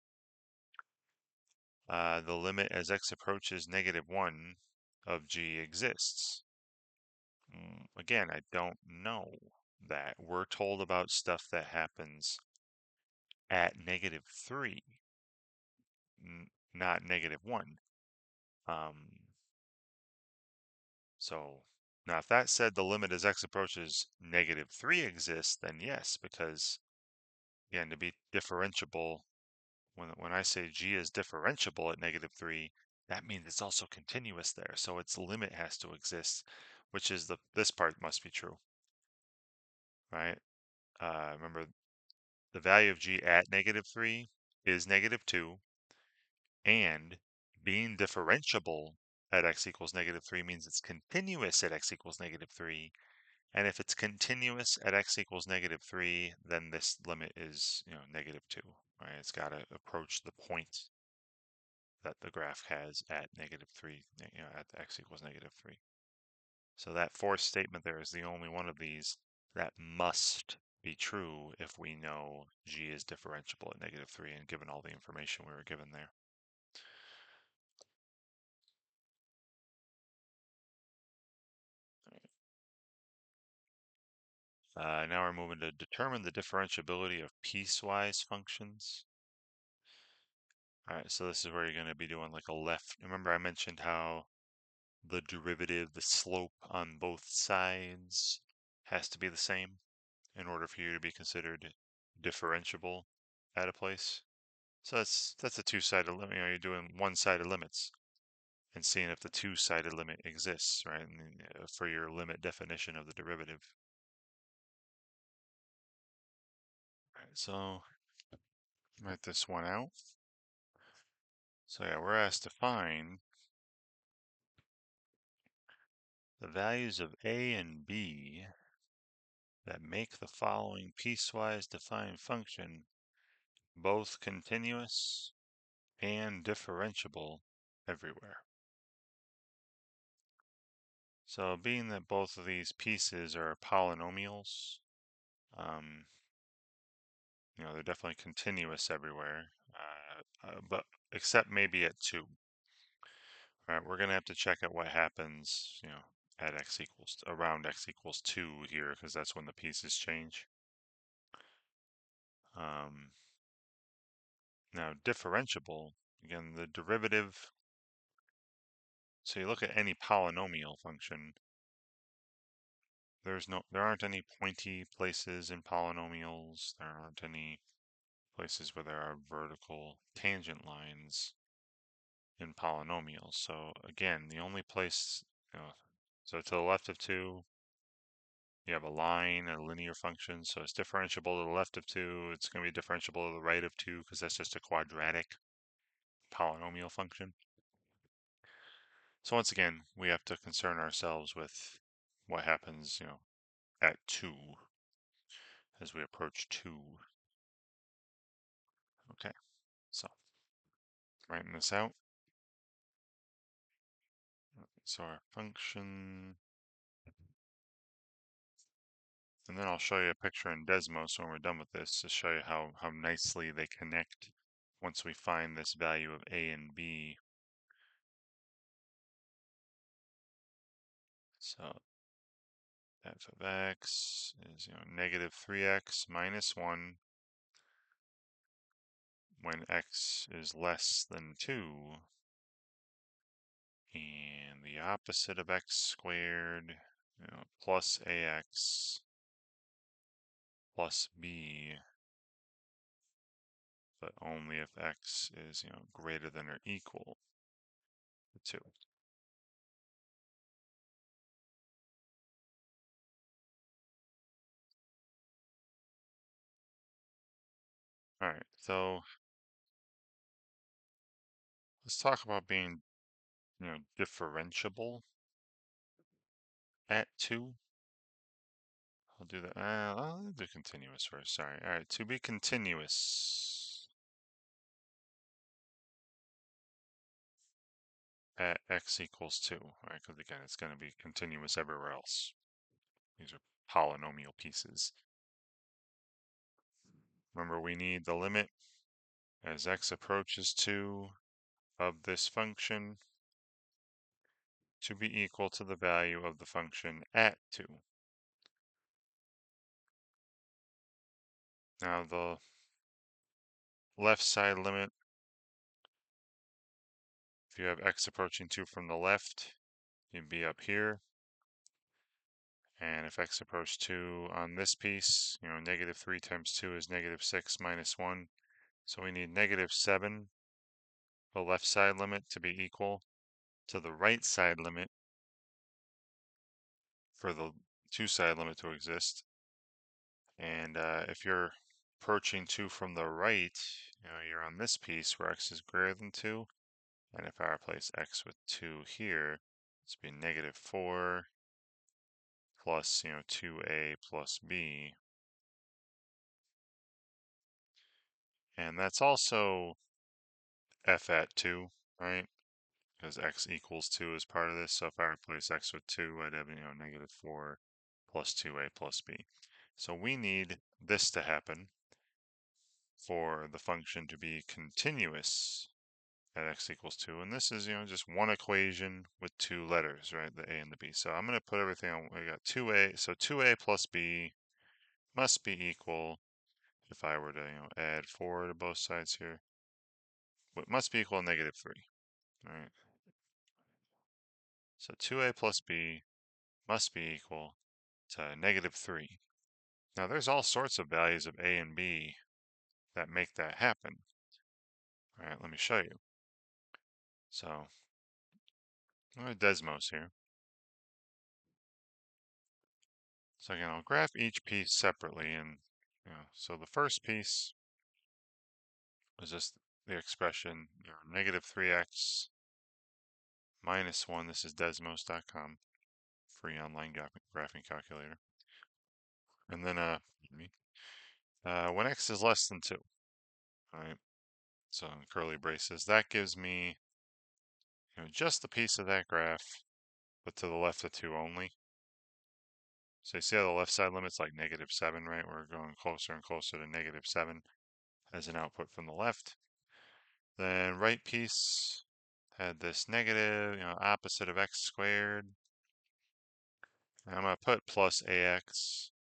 The limit as x approaches -1 of g exists. Again, I don't know that. We're told about stuff that happens at -3, not -1. So now if that said the limit as x approaches -3 exists, then yes, because again, to be differentiable, when I say g is differentiable at -3, that means it's also continuous there. So its limit has to exist, which is this part must be true, right? Remember, the value of g at -3 is -2, and being differentiable at x equals -3 means it's continuous at x equals -3. And if it's continuous at x equals -3, then this limit is, -2, right? It's got to approach the point that the graph has at -3, at x equals -3. So that fourth statement there is the only one of these that must be true if we know g is differentiable at -3 and given all the information we were given there. Now we're moving to determine the differentiability of piecewise functions. All right, so this is where you're going to be doing like a left. Remember I mentioned how the derivative, the slope on both sides has to be the same in order for you to be considered differentiable at a place. So that's a two-sided limit. You're doing one-sided limits. and seeing if the two-sided limit exists, right? And, for your limit definition of the derivative. All right, so write this one out. So yeah, we're asked to find the values of a and b that make the following piecewise defined function both continuous and differentiable everywhere. So being that both of these pieces are polynomials, um, they're definitely continuous everywhere, but except maybe at 2. All right, we're going to have to check out what happens, at around x equals 2 here, because that's when the pieces change. Um, Now, differentiable, again, the derivative. So you look at any polynomial function. There aren't any pointy places in polynomials. There aren't any places where there are vertical tangent lines in polynomials. So again, the only place, so to the left of 2, you have a line, a linear function. So it's differentiable to the left of 2. It's going to be differentiable to the right of 2 because that's just a quadratic polynomial function. So once again, we have to concern ourselves with what happens, at 2 as we approach 2. Okay, so writing this out. So our function, and then I'll show you a picture in Desmos when we're done with this to show you how nicely they connect once we find this value of a and b. So f of x is, negative 3x minus 1 when x is less than 2. And the opposite of x squared, plus ax plus b, but only if x is, greater than or equal to 2. All right, so let's talk about being, differentiable at 2. I'll do that. I'll do continuous first. Sorry. All right, to be continuous at x equals 2. All right, because again, it's going to be continuous everywhere else. These are polynomial pieces. Remember, we need the limit as x approaches 2 of this function to be equal to the value of the function at 2. Now the left side limit, if you have x approaching 2 from the left, you'd be up here. And if x approached 2 on this piece, negative 3 times 2 is negative 6 minus 1. So we need negative 7, the left side limit, to be equal to the right side limit for the two-side limit to exist. And if you're approaching 2 from the right, you're on this piece where x is greater than 2. And if I replace x with 2 here, it's be negative 4 plus, 2a plus b. And that's also f at 2, right? Because x equals 2 is part of this. So if I replace x with 2, I'd have, negative 4 plus 2a plus b. So we need this to happen for the function to be continuous at x equals 2. And this is, just one equation with 2 letters, right? The a and the b. So I'm going to put everything on. We got 2a. So 2a plus b must be equal, if I were to, add 4 to both sides here, it must be equal to negative 3, right? So 2a plus b must be equal to negative 3. Now there's all sorts of values of a and b that make that happen. All right, let me show you. So Desmos here. So again, I'll graph each piece separately, and so the first piece is just the expression negative 3x minus 1. This is desmos.com, free online graphing calculator. And then when x is less than 2, all right? So in curly braces, that gives me just a piece of that graph, but to the left of 2 only. So you see how the left side limit's like -7, right? We're going closer and closer to -7 as an output from the left. Then right piece had this negative, opposite of x squared. And I'm going to put plus ax.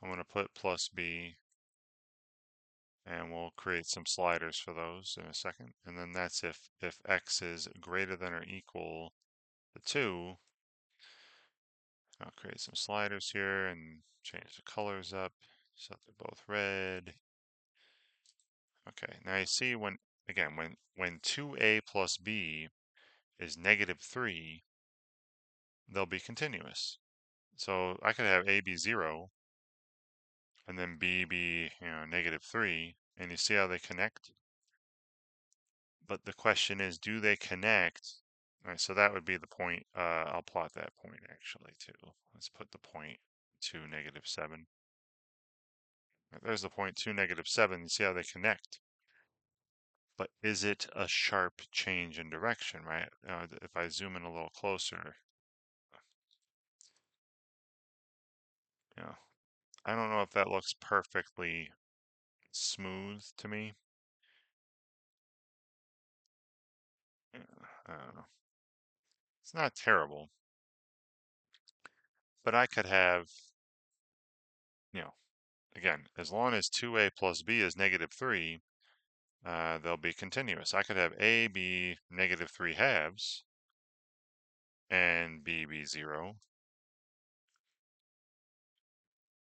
I'm going to put plus b. And we'll create some sliders for those in a second. And then that's if x is greater than or equal to 2. I'll create some sliders here and change the colors up so they're both red. Okay, now you see when 2a plus b is -3, they'll be continuous. So I could have a be 0 and then b be -3, and you see how they connect? But the question is, do they connect? All right, so that would be the point. I'll plot that point actually too. Let's put the point to -7. Right, there's the point to -7. You see how they connect? But is it a sharp change in direction, right? If I zoom in a little closer, I don't know if that looks perfectly smooth to me. I don't know. It's not terrible, but I could have, again, as long as 2a plus b is -3, they'll be continuous. I could have a be -3 halves and b be 0,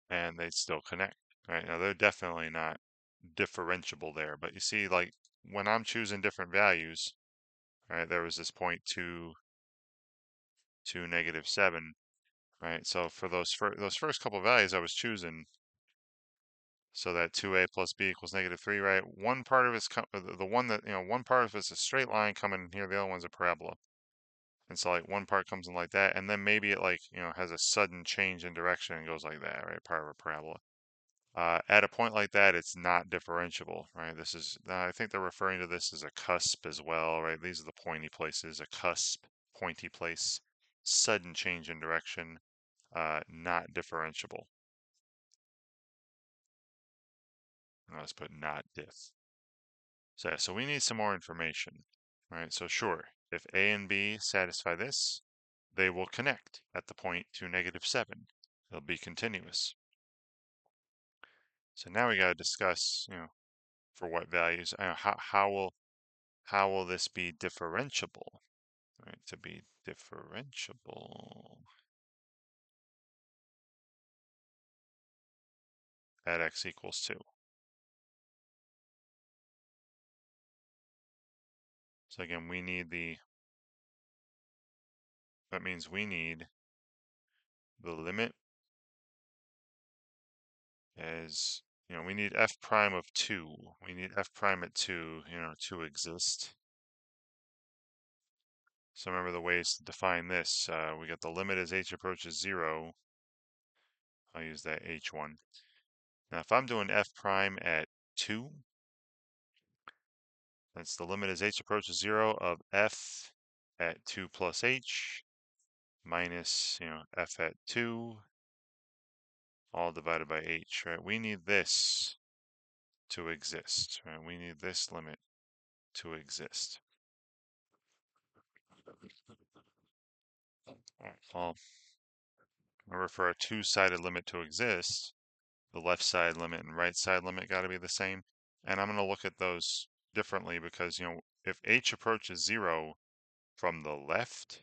and they'd still connect. Right now, they're definitely not differentiable there, but you see, like when I'm choosing different values, right, there was this point to -7, right? So for those first couple of values I was choosing, so that 2a plus b equals -3, right? One part of it's the one that one part of it's a straight line coming in here, the other one's a parabola. And so like one part comes in like that, and then maybe it like has a sudden change in direction and goes like that, right? Part of a parabola. At a point like that, it's not differentiable, right? This is I think they're referring to this as a cusp as well, right? These are the pointy places, a cusp, pointy place, sudden change in direction, not differentiable. Let's put not diff. So, yeah, so we need some more information, right? So sure, if A and B satisfy this, they will connect at the point to -7. They'll be continuous. So now we got to discuss, for what values, how will this be differentiable, right? To be differentiable at x equals 2. So again, that means we need the limit as, we need f prime of 2. We need f prime at 2, to exist. So remember the ways to define this. We got the limit as h approaches 0. I'll use that h1. Now if I'm doing f prime at 2, that's the limit as h approaches 0 of f at 2 plus h minus, f at 2, all divided by h, right? We need this to exist, right? We need this limit to exist. All right, well, remember for a two-sided limit to exist, the left side limit and right side limit got to be the same. And I'm going to look at those differently because, if h approaches 0 from the left,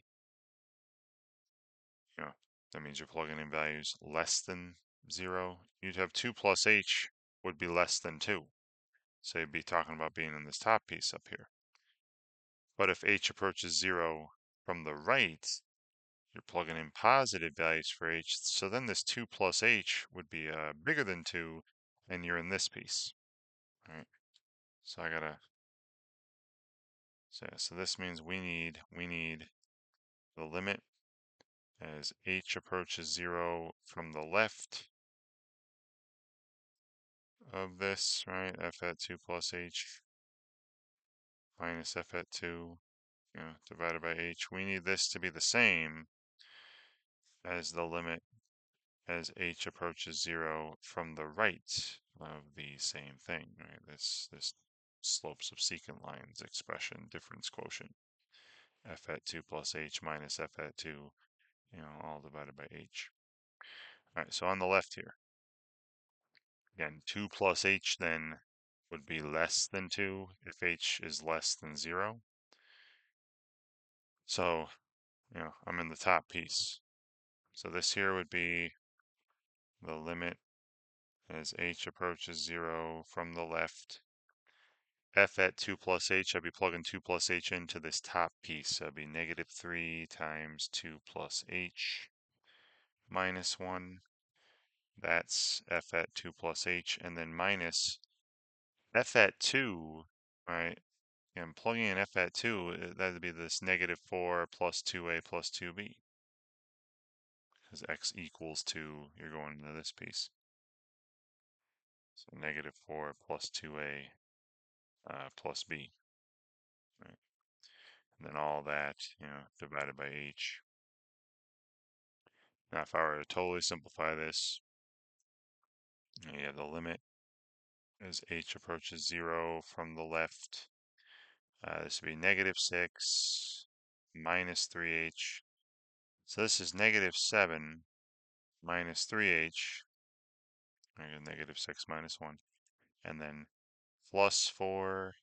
that means you're plugging in values less than 0. You'd have 2 plus h would be less than 2. So you'd be talking about being in this top piece up here. But if h approaches 0 from the right, you're plugging in positive values for h. So then this 2 plus h would be bigger than 2, and you're in this piece. All right. So I gotta. So this means we need the limit as h approaches 0 from the left of this, right? F at 2 plus h minus f at 2, divided by h. We need this to be the same as the limit as h approaches 0 from the right of the same thing, right? This slope subsecant lines expression, difference quotient, f at 2 plus h minus f at 2, all divided by h. All right, so on the left here, again, 2 plus h then would be less than 2 if h is less than 0. So, I'm in the top piece. So this here would be the limit as h approaches 0 from the left. F at 2 plus h, I'd be plugging 2 plus h into this top piece. So it'd be negative 3 times 2 plus h minus 1. That's f at 2 plus h. And then minus f at 2, right? And plugging in f at 2, that'd be this negative 4 plus 2a plus 2b. Because x equals 2, you're going into this piece. So negative 4 plus 2a plus b. Right? And then all that, divided by h. Now, if I were to totally simplify this, you have the limit as h approaches 0 from the left. This would be negative 6 minus 3h. So this is negative 7 minus 3h. Negative 6 minus 1. And then plus 4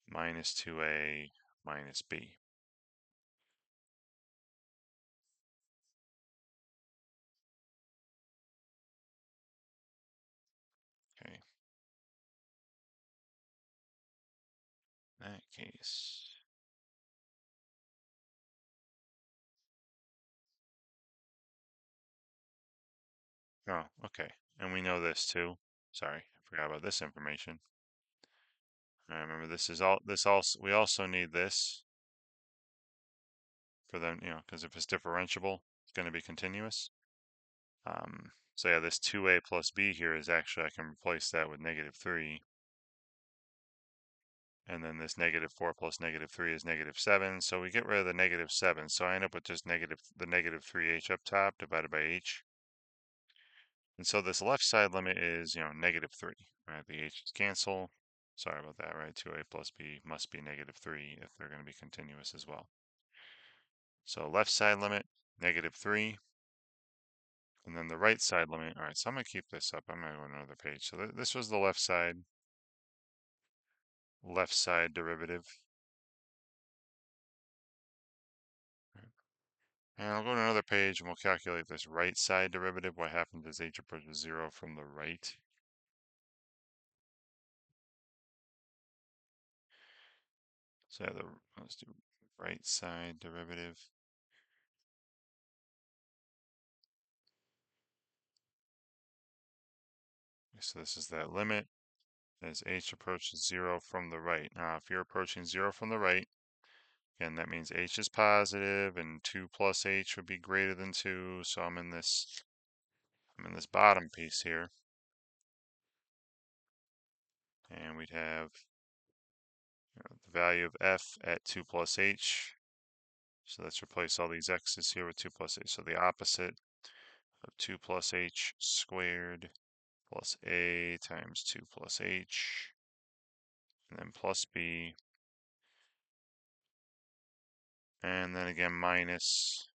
minus 2a minus b. Okay. In that case, oh, okay. And we know this too. Sorry, I forgot about this information. I remember we also need this for them, because if it's differentiable, it's going to be continuous. So yeah, this 2a plus b here is actually, I can replace that with negative 3. And then this negative 4 plus negative 3 is negative 7. So we get rid of the negative 7. So I end up with just the negative 3h up top divided by h. And so this left side limit is, negative 3. Right? The h's cancel. Sorry about that, right? 2a plus b must be negative 3 if they're going to be continuous as well. So left side limit, negative 3. And then the right side limit. All right, so I'm going to keep this up. I'm going to go to another page. So this was the left side derivative. And I'll go to another page and we'll calculate this right side derivative. What happens as h approaches 0 from the right. So let's do right side derivative. So this is that limit as h approaches 0 from the right. Now, if you're approaching 0 from the right, again, that means h is positive and 2 plus h would be greater than 2. So I'm in this bottom piece here. And we'd have the value of f at 2 plus h. So let's replace all these x's here with 2 plus h. So the opposite of 2 plus h squared plus a times 2 plus h, and then plus b, and then again minus,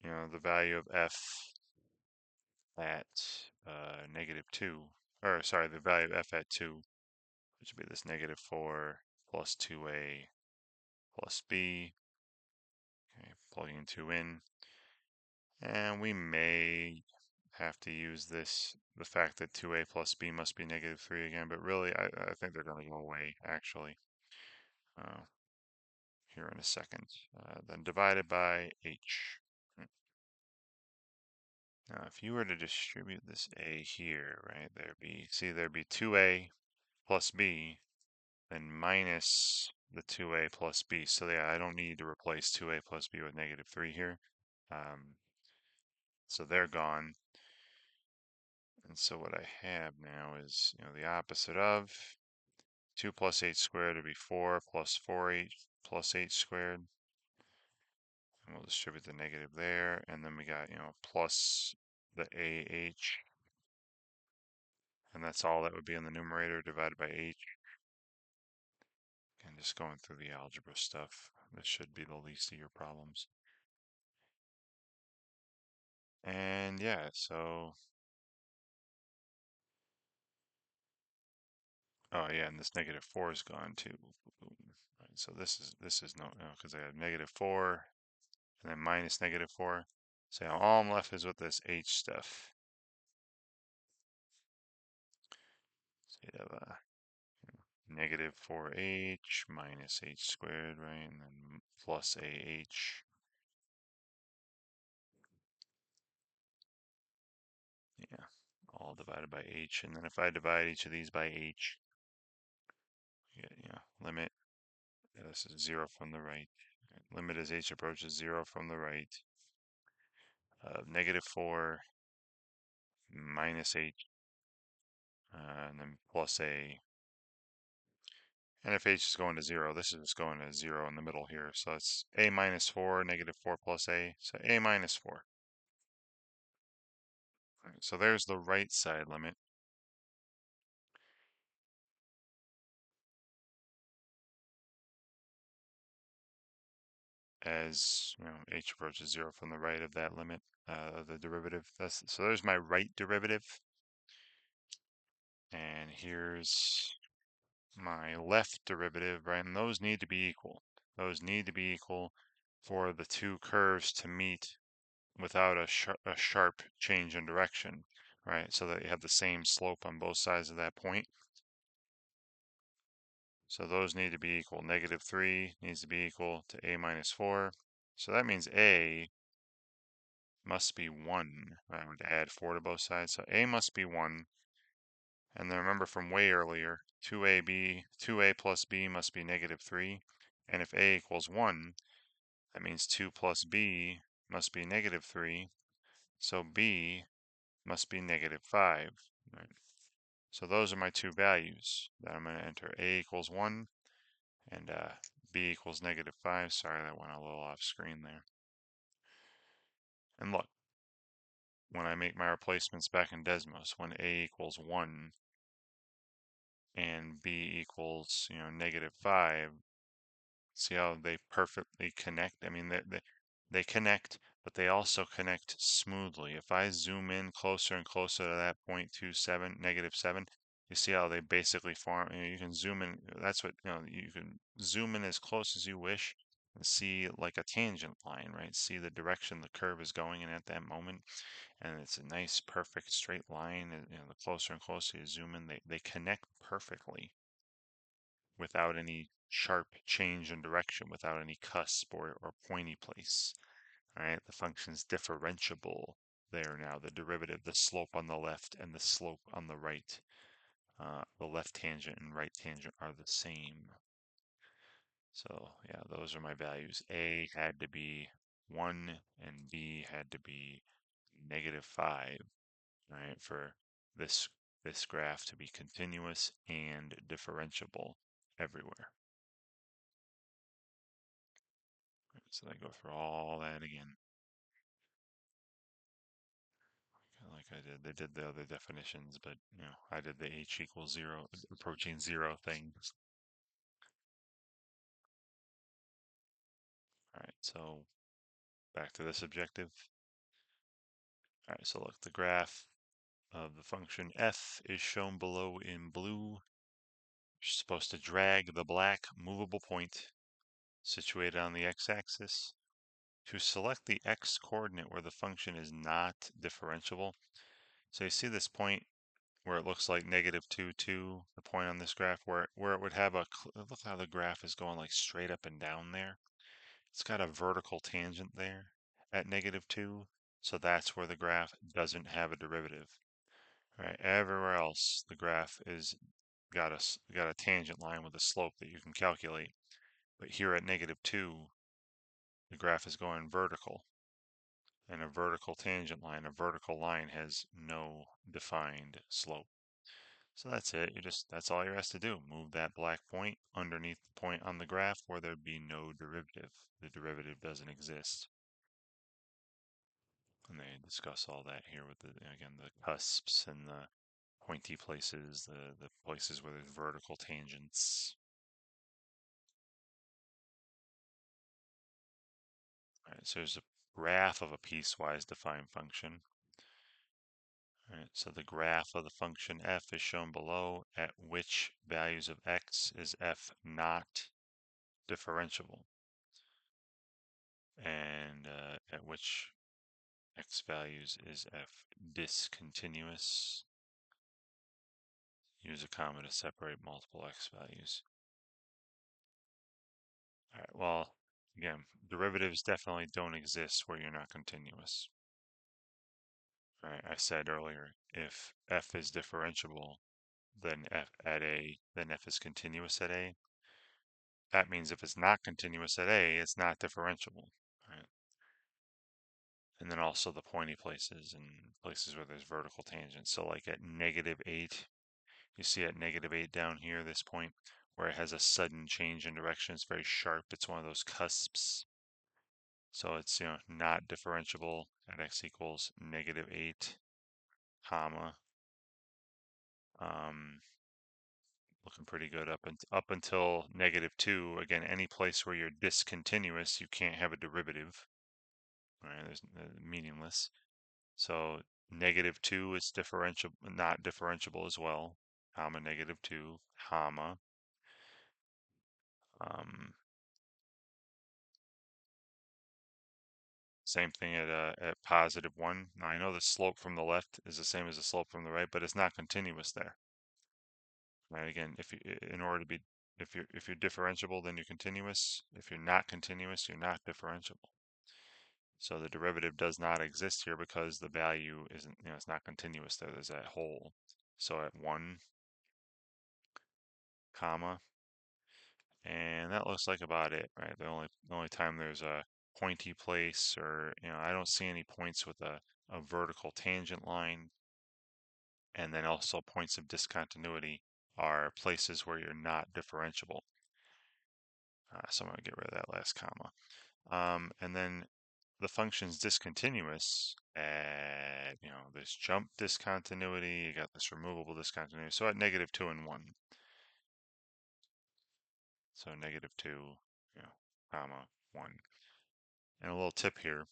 the value of f at negative 2, or sorry, the value of f at 2, which would be this negative 4 plus 2a plus b. Okay, plugging 2 in. And we may have to use the fact that 2a plus b must be negative 3 again, but really I think they're going to go away, actually. Uh, here in a second. Then divided by h. Now, if you were to distribute this a here, right, there'd be 2a plus b, then minus the 2a plus b. So yeah, I don't need to replace 2a plus b with negative 3 here. So they're gone. And so what I have now is, the opposite of 2 plus h squared would be 4 plus 4h plus h squared. And we'll distribute the negative there. And then we got, plus the ah. And that's all that would be in the numerator divided by h. And just going through the algebra stuff, this should be the least of your problems. And yeah, so oh yeah, and this negative 4 is gone too. Right, so this is no because I have negative 4 and then minus negative 4. So now all I'm left is with this h stuff. So you have negative 4h minus h squared, right? And then plus ah. Yeah, all divided by h. And then if I divide each of these by h, limit, this is 0 from the right. Limit as h approaches 0 from the right. Negative 4 minus h, and then plus a. And if h is going to 0, this is just going to 0 in the middle here. So it's a minus 4, negative 4 plus a. So a minus 4. Right, so there's the right side limit. As h approaches 0 from the right of that limit of the derivative. So there's my right derivative. And here's my left derivative, right? And those need to be equal. Those need to be equal for the two curves to meet without a sharp change in direction, right? So that you have the same slope on both sides of that point. So those need to be equal. Negative 3 needs to be equal to a minus 4. So that means a must be 1. I would add 4 to both sides. So a must be 1. And then remember from way earlier, 2a plus b must be negative 3. And if a equals 1, that means 2 plus b must be negative 3. So b must be negative 5. Right? So those are my two values that I'm going to enter. A equals 1 and b equals negative 5. Sorry, that went a little off screen there. And look, when I make my replacements back in Desmos, when a equals 1 and b equals, negative 5, see how they perfectly connect? I mean, they connect, but they also connect smoothly. If I zoom in closer and closer to that 0.27, negative 7, you see how they basically form. You can zoom in. That's what, you can zoom in as close as you wish and see like a tangent line, right? See the direction the curve is going in at that moment. And it's a nice, perfect straight line. And, the closer and closer you zoom in, they connect perfectly without any sharp change in direction, without any cusp or pointy place. All right, the function's differentiable there now. The derivative, the slope on the left and the slope on the right, the left tangent and right tangent are the same. So yeah, those are my values. A had to be 1 and B had to be negative 5, right, for this graph to be continuous and differentiable everywhere. So I go through all that again. Like I did. They did the other definitions, but I did the h equals 0, approaching 0 thing. All right, so back to this objective. All right, so look, the graph of the function f is shown below in blue. You're supposed to drag the black movable point situated on the x-axis to select the x coordinate where the function is not differentiable. So you see this point where it looks like -2, 2, the point on this graph, where it would have look how the graph is going like straight up and down there. It's got a vertical tangent there at -2, so that's where the graph doesn't have a derivative. Right? Everywhere else, the graph is got a tangent line with a slope that you can calculate. But here at -2, the graph is going vertical. And a vertical tangent line, a vertical line has no defined slope. So that's it. That's all you're asked to do. Move that black point underneath the point on the graph where there'd be no derivative. The derivative doesn't exist. And they discuss all that here with again, the cusps and the pointy places, the places where there's vertical tangents. All right, so there's a graph of a piecewise defined function. All right, so the graph of the function f is shown below, at which values of x is f not differentiable, and at which x values is f discontinuous. Use a comma to separate multiple x values. All right, well, again, derivatives definitely don't exist where you're not continuous. All right, I said earlier, if f is differentiable, then f at a, then f is continuous at a. That means if it's not continuous at a, it's not differentiable. Right? And then also the pointy places and places where there's vertical tangents. So like at -8, you see at -8 down here, this point, where it has a sudden change in direction. It's very sharp. It's one of those cusps. So it's, not differentiable at x equals -8, comma. Looking pretty good up until -2. Again, any place where you're discontinuous, you can't have a derivative. Right? There's meaningless. So -2 is not differentiable as well, comma -2, comma. Um, Same thing at +1. Now I know the slope from the left is the same as the slope from the right, but it's not continuous there. Right? Again, in order to be, if you're differentiable, then you're continuous. If you're not continuous, you're not differentiable. So the derivative does not exist here because the value isn't, it's not continuous there. There's that hole. So at 1, comma, and that looks like about it, right? The only time there's a pointy place, or I don't see any points with a vertical tangent line, and then also points of discontinuity are places where you're not differentiable. So I'm going to get rid of that last comma. And then the function's discontinuous at, this jump discontinuity, you got this removable discontinuity. So at -2 and 1. So -2, comma, 1. And a little tip here,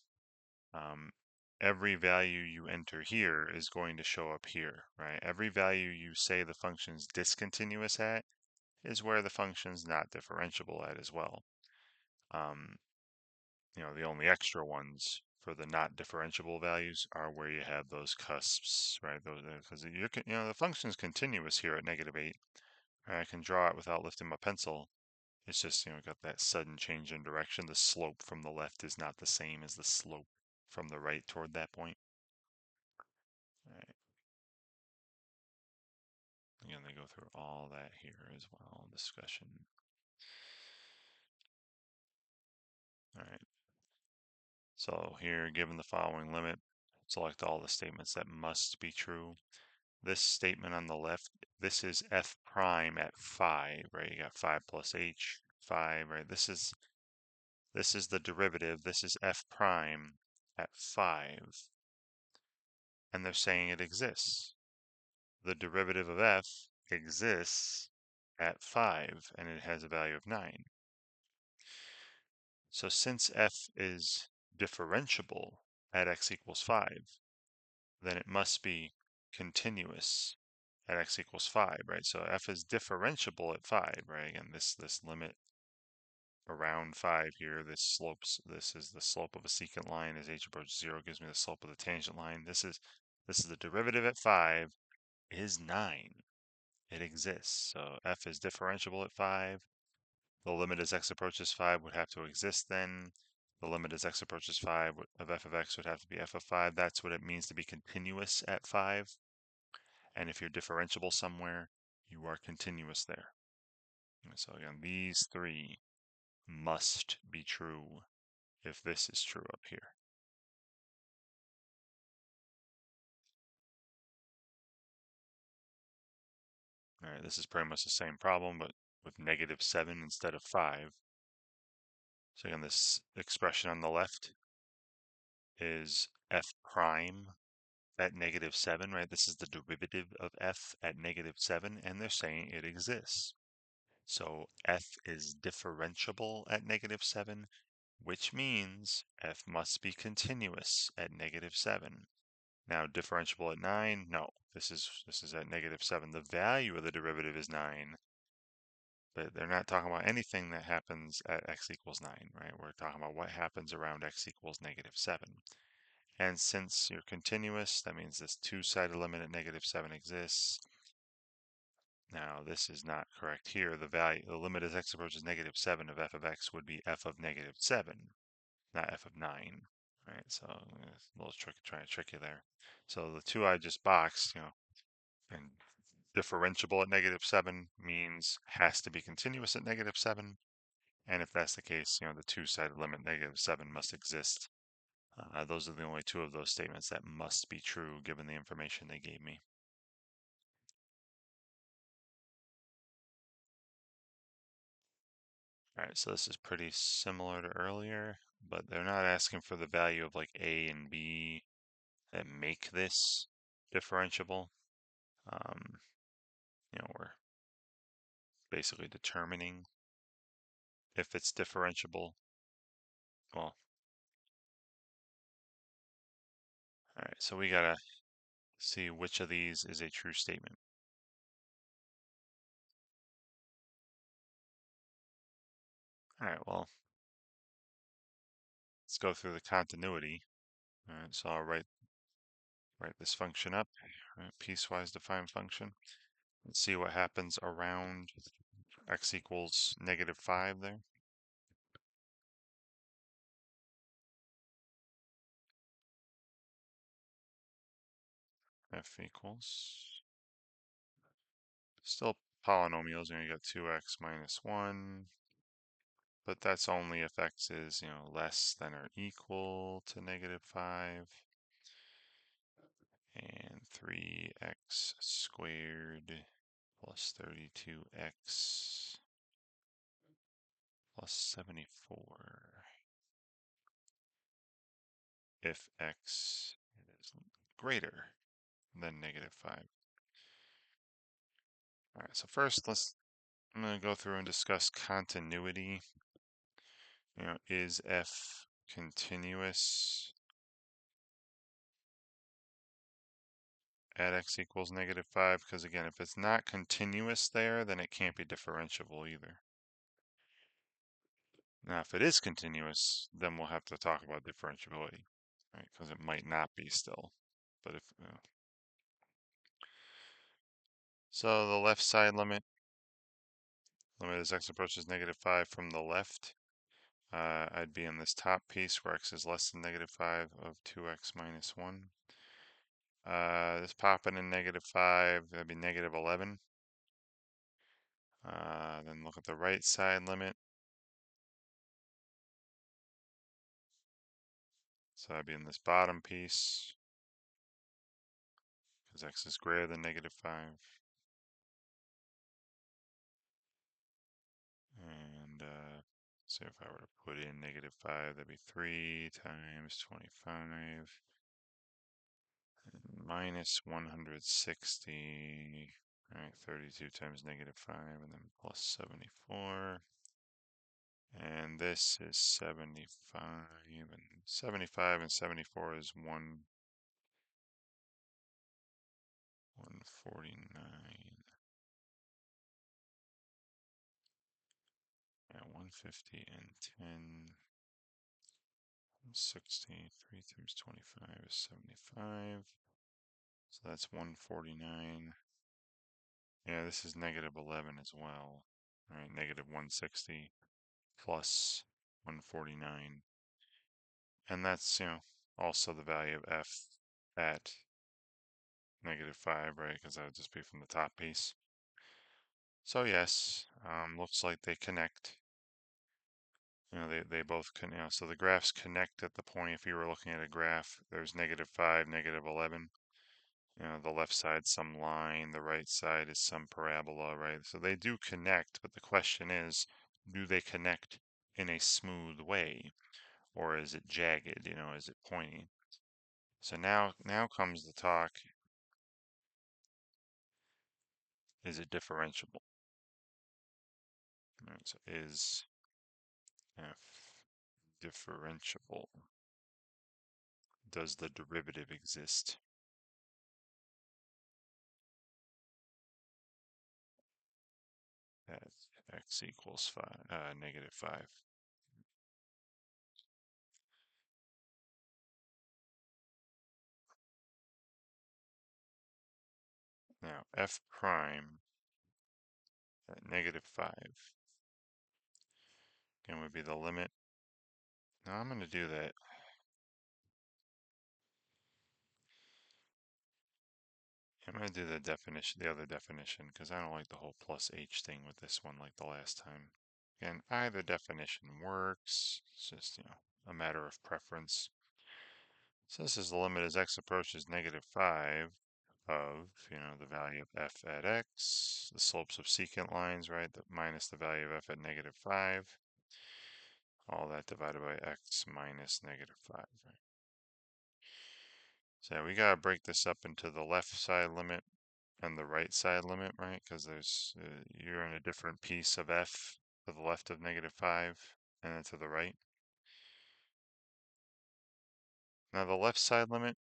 every value you enter here is going to show up here, right? Every value you say the function's discontinuous at is where the function's not differentiable at as well. The only extra ones for the not differentiable values are where you have those cusps, right? Those, because the function's continuous here at -8. I can draw it without lifting my pencil. It's just, got that sudden change in direction. The slope from the left is not the same as the slope from the right toward that point. All right. Again, they go through all that here as well, discussion. All right. So here, given the following limit, select all the statements that must be true. This statement on the left, this is f prime at 5, right? You got 5 plus h, 5, right? This is the derivative. This is f prime at 5. And they're saying it exists. The derivative of f exists at 5, and it has a value of 9. So since f is differentiable at x equals 5, then it must be continuous at x equals 5, right? So f is differentiable at 5, right? Again, this limit around 5 here, this is the slope of a secant line as h approaches 0 gives me the slope of the tangent line. This is the derivative at 5, is 9. It exists. So f is differentiable at 5. The limit as x approaches 5 would have to exist then. The limit as x approaches 5 of f of x would have to be f of 5. That's what it means to be continuous at 5. And if you're differentiable somewhere, you are continuous there. So again, these three must be true if this is true up here. All right, this is pretty much the same problem, but with -7 instead of 5. So again, this expression on the left is f prime at -7, right? This is the derivative of f at -7, and they're saying it exists. So f is differentiable at -7, which means f must be continuous at -7. Now, differentiable at 9, no, this is at -7. The value of the derivative is 9, but they're not talking about anything that happens at x equals 9, right? We're talking about what happens around x equals -7. And since you're continuous, that means this two-sided limit at -7 exists. Now, this is not correct here. The limit as x approaches -7 of f of x would be f of -7, not f of 9. Right, so a little trick, trying to trick you there. So the two I just boxed, and differentiable at -7 means has to be continuous at -7. And if that's the case, the two-sided limit -7 must exist. Those are the only two of those statements that must be true given the information they gave me. All right, so this is pretty similar to earlier, but they're not asking for the value of like a and b that make this differentiable. We're basically determining if it's differentiable. Well, all right, so we gotta see which of these is a true statement. All right, well, let's go through the continuity. All right, so I'll write this function up, right, piecewise defined function. Let's see what happens around x equals -5 there. F equals, still polynomials, and you got 2x minus 1, but that's only if x is, less than or equal to -5. And 3x squared plus 32x plus 74 if x is greater than -5. All right, so first I'm going to go through and discuss continuity. Is f continuous at x equals -5? Because again, if it's not continuous there, then it can't be differentiable either. Now, if it is continuous, then we'll have to talk about differentiability, right? Because it might not be still. But if so, the left side limit as x approaches -5 from the left, I'd be in this top piece where x is less than -5 of 2x minus 1. This popping in -5, that'd be -11. Then look at the right side limit. So I'd be in this bottom piece because x is greater than -5. And so if I were to put in -5, that'd be 3 times 25 and minus 160. All right, 32 times -5 and then plus 74. And this is 75 and 74 is 149. Yeah, 150 and 10. 60. 3 times 25 is 75. So that's 149. Yeah, this is negative 11 as well. All right, negative 160 plus 149. And that's, also the value of f at -5, right? Because that would just be from the top piece. So yes, looks like they connect. They both can, so the graphs connect at the point. If you were looking at a graph, there's -5, -11. The left side some line, the right side is some parabola, right? So they do connect, but the question is, do they connect in a smooth way, or is it jagged? Is it pointy? So now comes the talk. Is it differentiable? All right, so is f differentiable? Does the derivative exist at x equals -5? Now f prime at -5 again would be the limit. Now I'm going to do that. I'm going to do the definition, the other definition, because I don't like the whole plus h thing with this one like the last time. And either definition works. It's just, a matter of preference. So this is the limit as x approaches -5 of, the value of f at x, the slopes of secant lines, right, minus the value of f at -5, all that divided by x minus -5, right? So we got to break this up into the left side limit and the right side limit, right? Because you're in a different piece of f to the left of -5 and then to the right. Now the left side limit,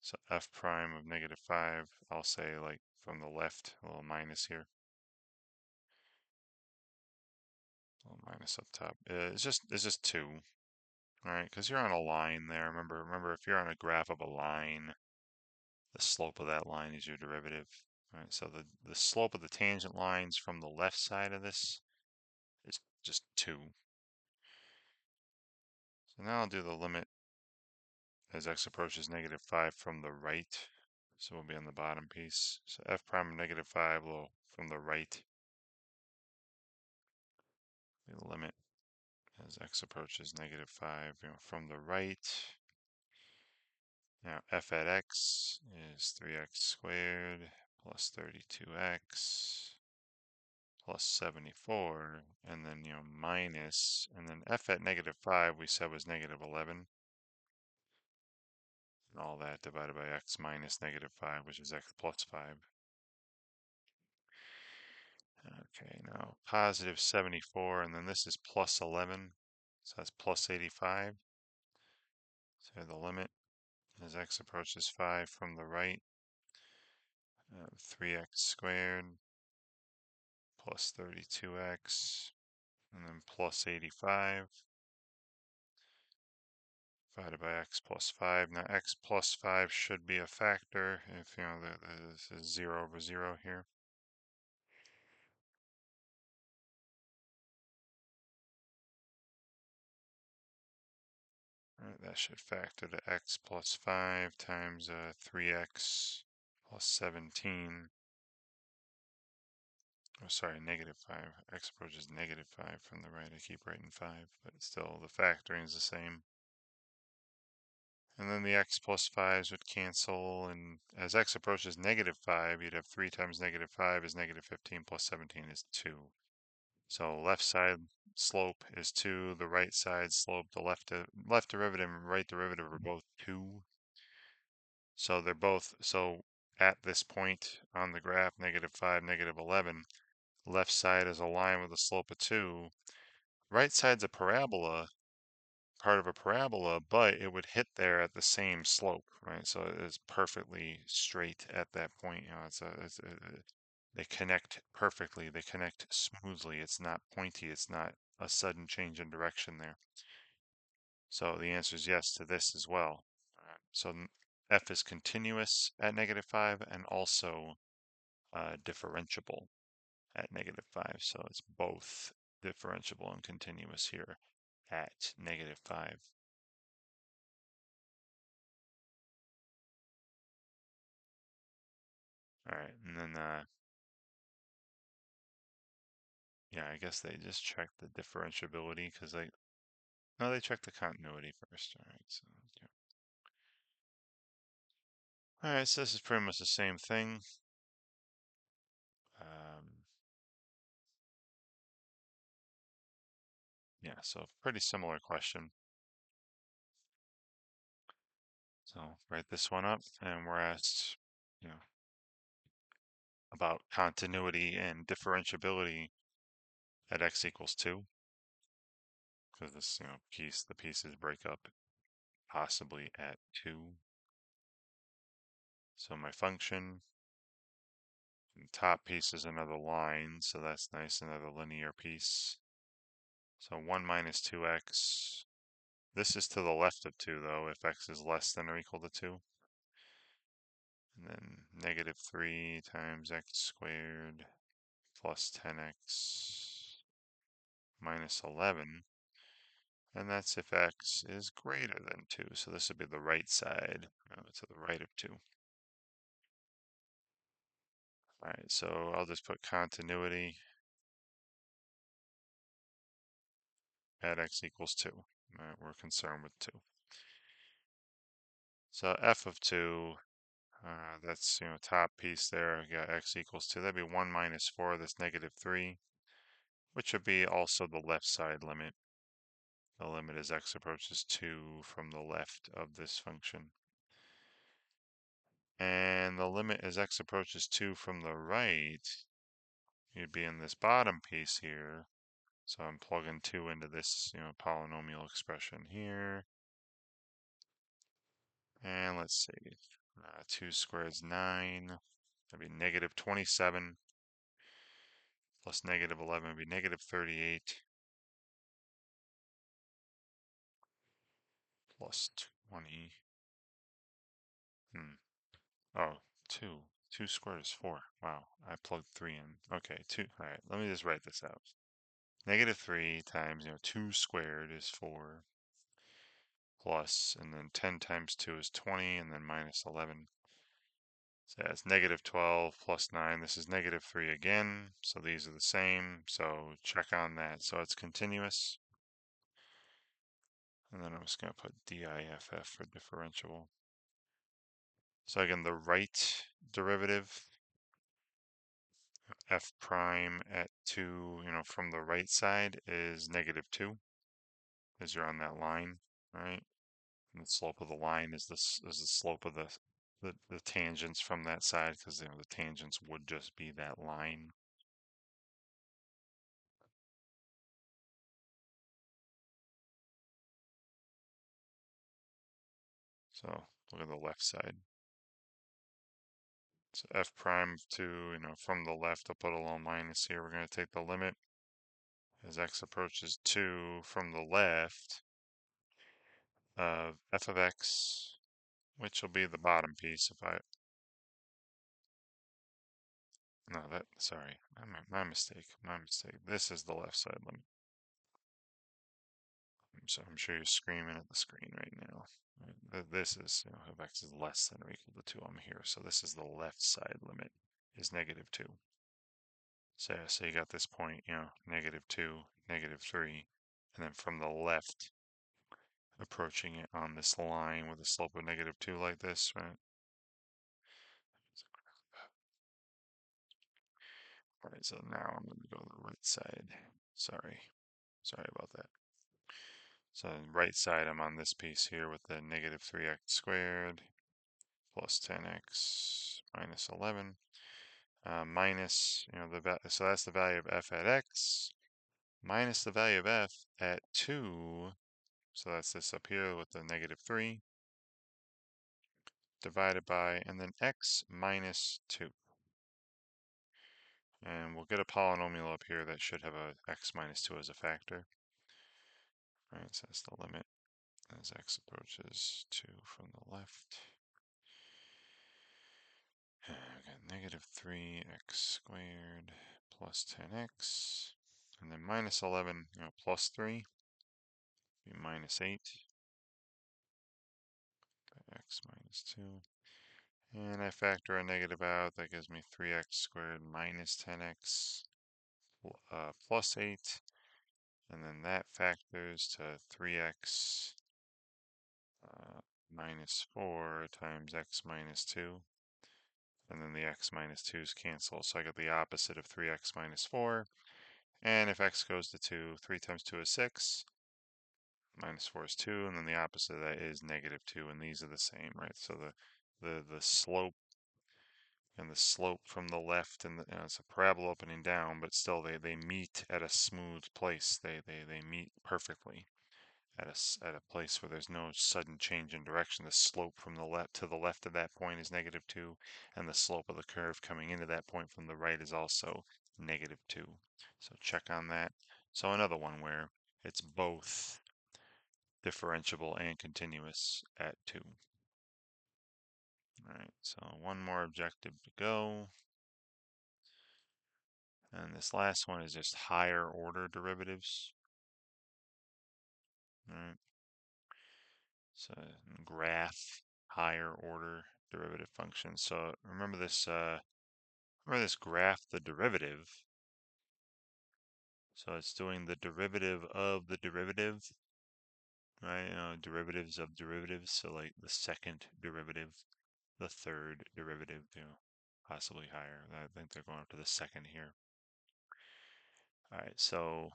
so f prime of -5, I'll say like from the left, a little minus here. A little minus up top. It's just 2. All right, because you're on a line there. Remember, if you're on a graph of a line, the slope of that line is your derivative. All right, so the slope of the tangent lines from the left side of this is just 2. So now I'll do the limit as x approaches -5 from the right. So we'll be on the bottom piece. So f prime of -5 will from the right. The limit as x approaches -5, from the right. Now f at x is 3x squared plus 32x plus 74, and then, minus, and then f at -5 we said was -11. And all that divided by x minus -5, which is x plus 5. Okay, now positive 74, and then this is plus 11, so that's plus 85. So the limit as x approaches 5 from the right, 3x squared plus 32x, and then plus 85 divided by x plus 5. Now x plus 5 should be a factor if, this is 0 over 0 here. All right, that should factor to x plus 5 times 3x plus 17. Oh, sorry, -5. X approaches -5 from the right. I keep writing 5, but still the factoring is the same. And then the x plus 5s would cancel, and as x approaches -5, you'd have 3 times -5 is -15 plus 17 is 2. So left side slope is 2, the right side slope, the left derivative and right derivative are both 2. So they're both, so at this point on the graph, -5, -11, left side is a line with a slope of 2. Right side's a parabola, part of a parabola, but it would hit there at the same slope, right? So it is perfectly straight at that point. They connect perfectly. They connect smoothly. It's not pointy. It's not a sudden change in direction there. So the answer is yes to this as well. So f is continuous at -5 and also differentiable at -5. So it's both differentiable and continuous here at -5. All right, and then yeah, I guess they just check the differentiability because they check the continuity first. All right, so yeah. All right, so this is pretty much the same thing. Yeah, so pretty similar question. So write this one up, and we're asked, about continuity and differentiability at x equals 2, because this, the pieces break up possibly at 2. So my function, the top piece is another line, so that's nice, another linear piece. So 1 minus 2x. This is to the left of 2, though, if x is less than or equal to 2. And then -3 times x squared plus 10x minus 11. And that's if x is greater than 2. So this would be the right side, to the right of 2. All right, so I'll just put continuity at x equals 2. All right, we're concerned with 2. So f of 2, that's, top piece there. We got x equals 2. That'd be 1 minus 4, that's -3, which would be also the left side limit. The limit as x approaches 2 from the left of this function. And the limit as x approaches 2 from the right, you'd be in this bottom piece here. So I'm plugging 2 into this, polynomial expression here. And let's see, 2 squared is 9. That'd be -27 plus -11 would be -38 plus 20. Oh, 2. 2 squared is 4. Wow, I plugged 3 in. Okay, 2. All right, let me just write this out. -3 times, 2 squared is 4 plus, and then 10 times 2 is 20, and then minus 11. So that's -12 plus 9. This is -3 again, so these are the same. So check on that. So it's continuous. And then I'm just going to put DIFF for differentiable. So again, the right derivative, f prime at 2, from the right side is -2, as you're on that line, right? And the slope of the line is the slope of the tangents from that side, because the tangents would just be that line. So look at the left side. So f prime of 2, from the left, I'll put a little minus here. We're going to take the limit as x approaches 2 from the left of f of x, which will be the bottom piece. Sorry, my mistake. This is the left side limit. So I'm sure you're screaming at the screen right now. Right? This is, if x is less than or equal to 2, I'm here. So this is the left side limit is -2. So you got this point, -2, -3, and then from the left, approaching it on this line with a slope of -2 like this, right? All right, so now I'm going to go to the right side. Sorry about that. So right side, I'm on this piece here with the -3x squared plus 10x minus 11. Minus, so that's the value of f at x, minus the value of f at 2, so that's this up here with the -3, divided by, and then x minus 2. And we'll get a polynomial up here that should have a x minus 2 as a factor. All right, so that's the limit as x approaches 2 from the left. 3x squared plus 10x. And then minus 11, plus 3, be minus 8. X minus 2. And I factor a negative out, that gives me 3x squared minus 10x plus 8. And then that factors to 3x minus 4 times x minus 2. And then the x minus 2's cancel. So I get the opposite of 3x minus 4. And if x goes to 2, 3 times 2 is 6. Minus 4 is 2. And then the opposite of that is negative 2. And these are the same, right? So the slope and the slope from the left, and it's a parabola opening down, but still they meet at a smooth place. They meet perfectly at a place where there's no sudden change in direction. The slope from the left to the left of that point is negative 2, and the slope of the curve coming into that point from the right is also negative 2. So check on that. So another one where it's both differentiable and continuous at 2. All right, so one more objective to go. And this last one is just higher order derivatives. All right. So graph higher order derivative function. So remember this graph, the derivative. So it's doing the derivative of the derivative, right? Derivatives of derivatives. So like the second derivative, the third derivative, possibly higher. I think they're going up to the second here. All right, so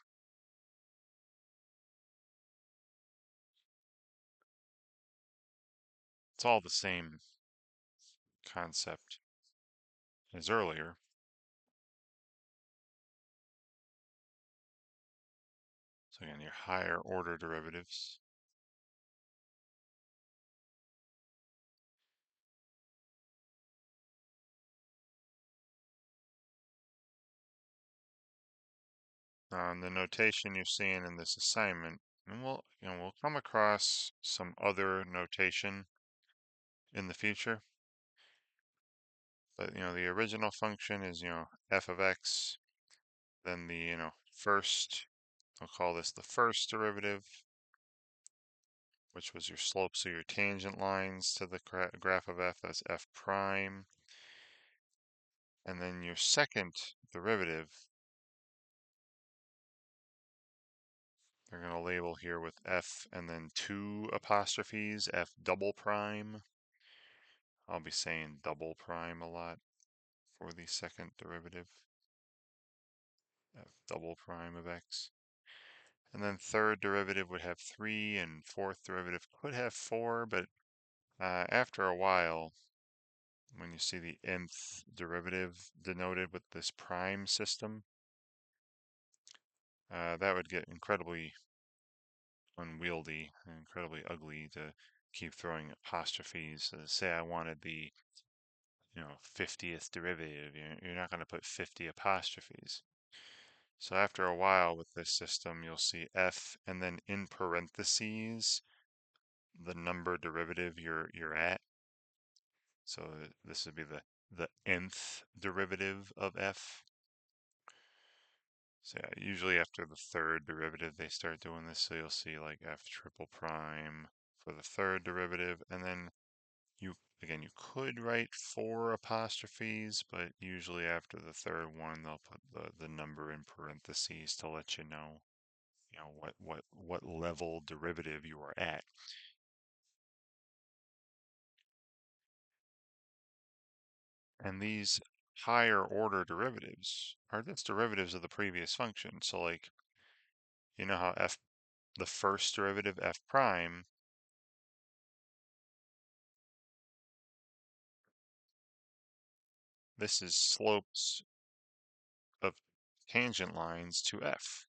it's all the same concept as earlier. So again, your higher order derivatives. The notation you're seeing in this assignment, and we'll come across some other notation in the future. But the original function is f of x. Then the first, I'll call this the first derivative, which was your slope, so your tangent lines to the graph of f as f prime. And then your second derivative, they're going to label here with f and then 2 apostrophes, f double prime. I'll be saying double prime a lot for the second derivative, f double prime of x. And then third derivative would have 3, and fourth derivative could have 4, but after a while, when you see the nth derivative denoted with this prime system, that would get incredibly unwieldy, incredibly ugly to keep throwing apostrophes. Say I wanted the 50th derivative, you're not going to put 50 apostrophes. So after a while with this system, you'll see f and then in parentheses the number derivative you're at. So this would be the nth derivative of f. So yeah, usually after the third derivative they start doing this. So you'll see like f triple prime for the third derivative, and then you could write 4 apostrophes, but usually after the third one they'll put the number in parentheses to let you know what level derivative you are at. And these higher order derivatives are just derivatives of the previous function. So like, how the first derivative, f prime, this is slopes of tangent lines to f,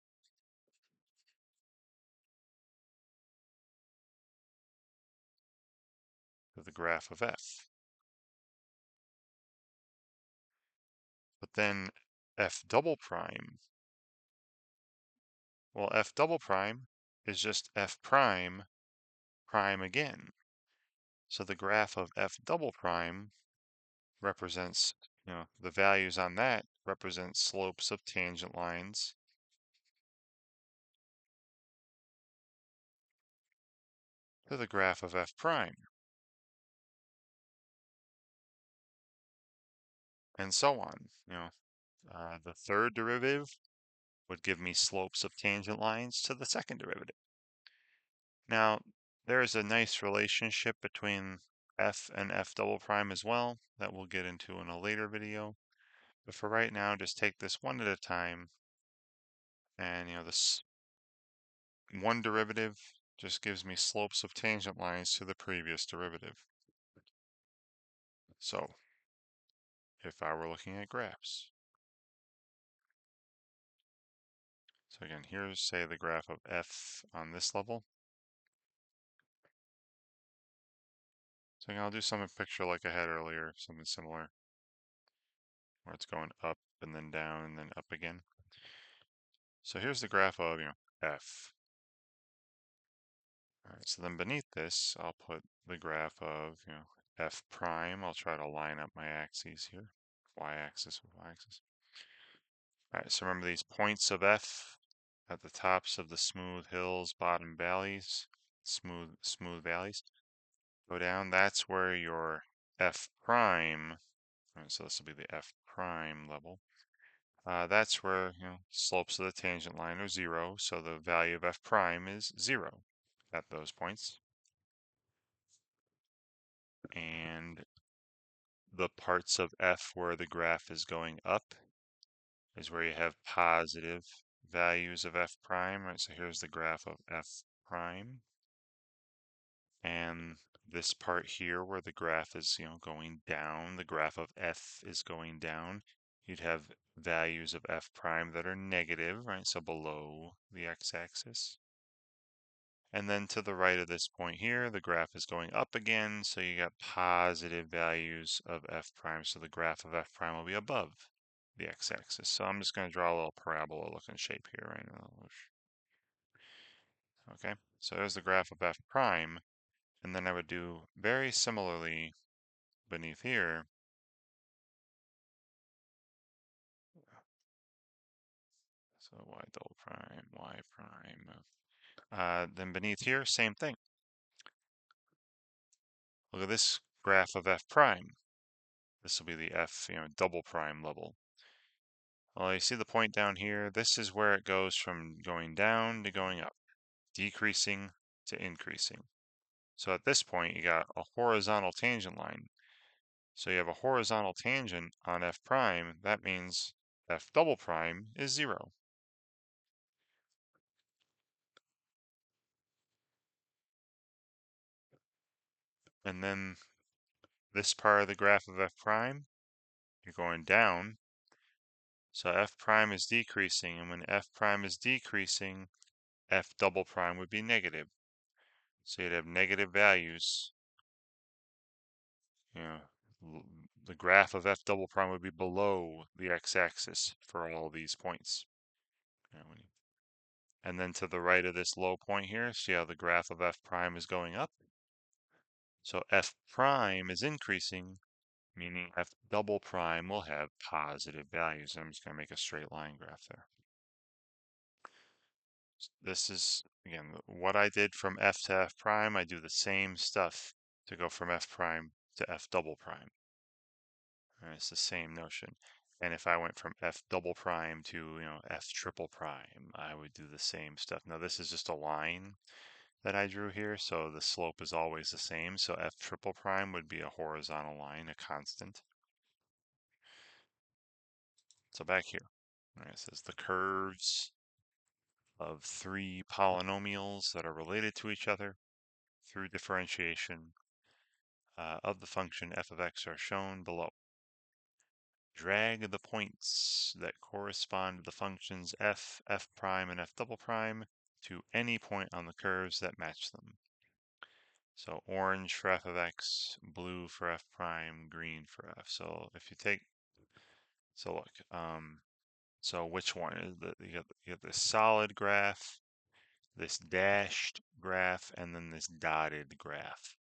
to the graph of f. But then f double prime, well, f double prime is just f prime prime again. So the graph of f double prime represents the values on that represent slopes of tangent lines to the graph of f prime, and so on. The third derivative would give me slopes of tangent lines to the second derivative. Now, there is a nice relationship between f and f double prime as well that we'll get into in a later video. But for right now, just take this one at a time. And, this one derivative just gives me slopes of tangent lines to the previous derivative. So, if I were looking at graphs. So again, here's, say, the graph of f on this level. So again, I'll do some picture like I had earlier, something similar, where it's going up and then down and then up again. So here's the graph of, f. All right, so then beneath this, I'll put the graph of, f prime. I'll try to line up my axes here, y-axis with y-axis. All right, so remember these points of f at the tops of the smooth hills, bottom valleys, smooth valleys. Go down, that's where your f prime, so this will be the f prime level. That's where, slopes of the tangent line are 0, so the value of f prime is 0 at those points. And the parts of f where the graph is going up is where you have positive values of f prime, right? So here's the graph of f prime. And this part here where the graph is, going down, the graph of f is going down, you'd have values of f prime that are negative, right? So below the x-axis. And then to the right of this point here, the graph is going up again, so you got positive values of f prime, so the graph of f prime will be above the x-axis. So I'm just going to draw a little parabola looking shape here right now. Okay, so there's the graph of f prime, and then I would do very similarly beneath here. So y double prime, y prime. Then beneath here, same thing. Look at this graph of f prime. This will be the f, double prime level. Well, you see the point down here? This is where it goes from going down to going up, decreasing to increasing. So at this point, you got a horizontal tangent line. So you have a horizontal tangent on f prime. That means f double prime is 0. And then this part of the graph of f prime, you're going down. So f prime is decreasing, and when f prime is decreasing, f double prime would be negative. So you'd have negative values. The graph of f double prime would be below the x-axis for all these points. And then to the right of this low point here, see how the graph of f prime is going up? So f prime is increasing, meaning f double prime will have positive values. I'm just going to make a straight line graph there. This is, again, what I did from f to f prime. I do the same stuff to go from f prime to f double prime. And it's the same notion. And if I went from f double prime to, f triple prime, I would do the same stuff. Now this is just a line that I drew here, so the slope is always the same. So f triple prime would be a horizontal line, a constant. So back here, it says the curves of 3 polynomials that are related to each other through differentiation of the function f of x are shown below. Drag the points that correspond to the functions f, f prime, and f double prime to any point on the curves that match them. So orange for f of x, blue for f prime, green for f. So if you take, so look, so which one is you got this solid graph, this dashed graph, and then this dotted graph.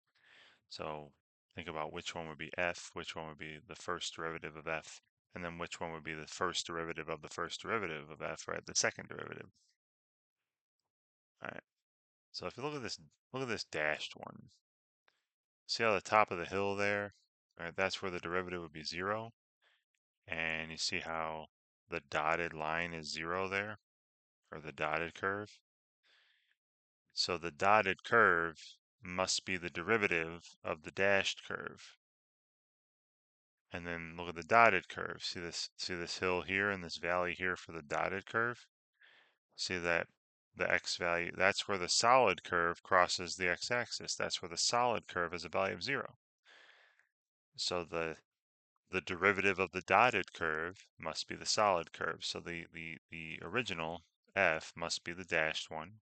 So think about which one would be f, which one would be the first derivative of f, and then which one would be the first derivative of the first derivative of f, right? The second derivative. All right. So if you look at this dashed one. See how the top of the hill there, right? That's where the derivative would be 0. And you see how the dotted line is 0 there, or the dotted curve. So the dotted curve must be the derivative of the dashed curve. And then look at the dotted curve. See this hill here and this valley here for the dotted curve? See that the x value, that's where the solid curve crosses the x-axis. That's where the solid curve has a value of 0. So the derivative of the dotted curve must be the solid curve. So the original f must be the dashed one.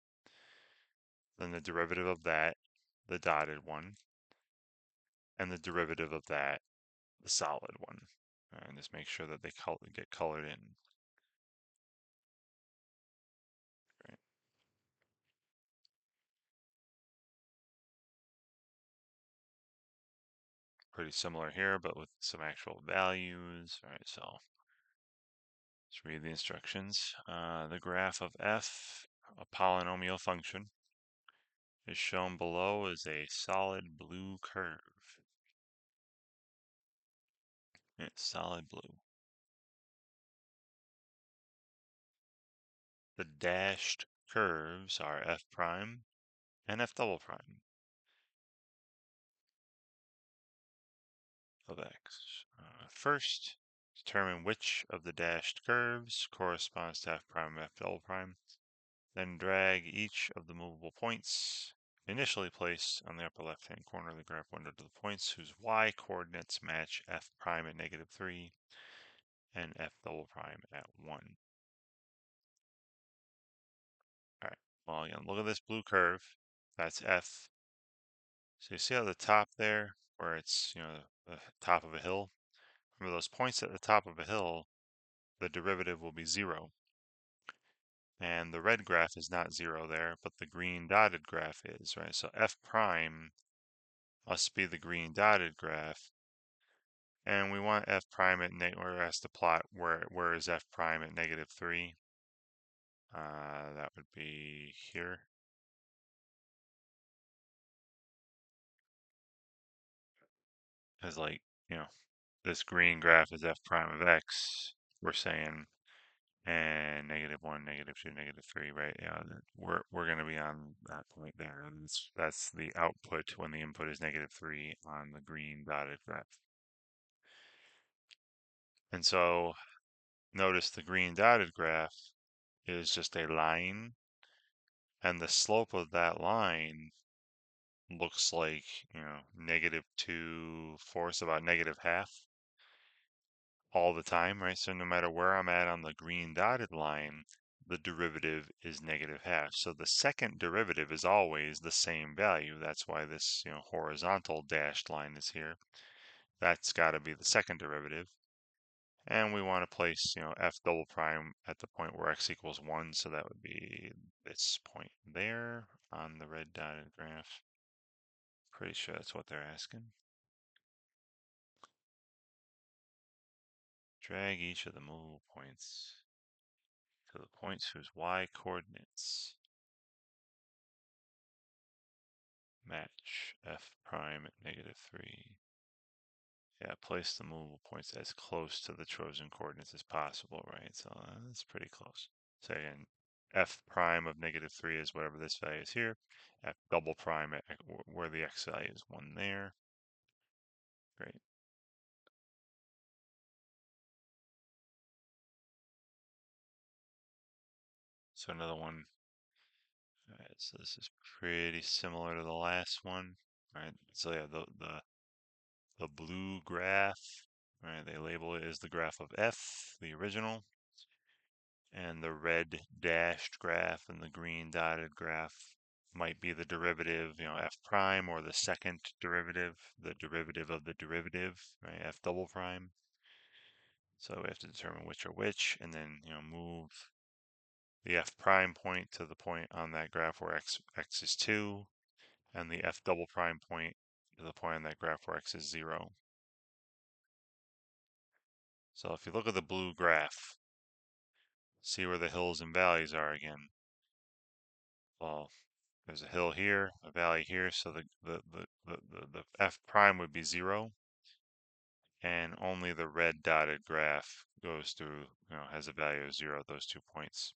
Then the derivative of that, the dotted one. And the derivative of that, the solid one. And just make sure that they get colored in. Right. Pretty similar here, but with some actual values. All right, so let's read the instructions. The graph of f, a polynomial function, is shown below as a solid blue curve. It's solid blue. The dashed curves are f prime and f double prime of x. First, determine which of the dashed curves corresponds to f prime and f double prime. Then drag each of the movable points initially placed on the upper left-hand corner of the graph window to the points whose y coordinates match f prime at -3 and f double prime at 1. All right, well, again, look at this blue curve. That's f. So you see how the top there, where it's, the top of a hill? Remember those points at the top of a hill, the derivative will be 0. And the red graph is not 0 there, but the green dotted graph is, right? So f prime must be the green dotted graph. And we want f prime at or has to plot where is f prime at -3. That would be here. As like, this green graph is f prime of x. We're saying and -1, -2, -3, right? Yeah, we're going to be on that point there. And that's the output when the input is -3 on the green dotted graph. And so notice the green dotted graph is just a line, and the slope of that line looks like, -2/4, about -1/2 all the time, right? So no matter where I'm at on the green dotted line, the derivative is -1/2. So the second derivative is always the same value. That's why this, horizontal dashed line is here. That's got to be the second derivative. And we want to place, f double prime at the point where x equals 1. So that would be this point there on the red dotted graph. Pretty sure that's what they're asking. Drag each of the movable points to the points whose y coordinates match f prime at -3. Yeah, place the movable points as close to the chosen coordinates as possible, right? So that's pretty close. So again, f prime of -3 is whatever this value is here. F double prime at where the x value is 1 there. Great. So another one. All right, so this is pretty similar to the last one. All right, so yeah, the blue graph, right? They label it as the graph of f, the original, and the red dashed graph and the green dotted graph might be the derivative, f prime, or the second derivative, the derivative of the derivative, right? F double prime. So we have to determine which are which, and then move the f prime point to the point on that graph where x is 2, and the f double prime point, to the point on that graph where x is 0. So if you look at the blue graph, see where the hills and valleys are again. Well, there's a hill here, a valley here, so the f prime would be 0, and only the red dotted graph goes through, has a value of 0 at those 2 points.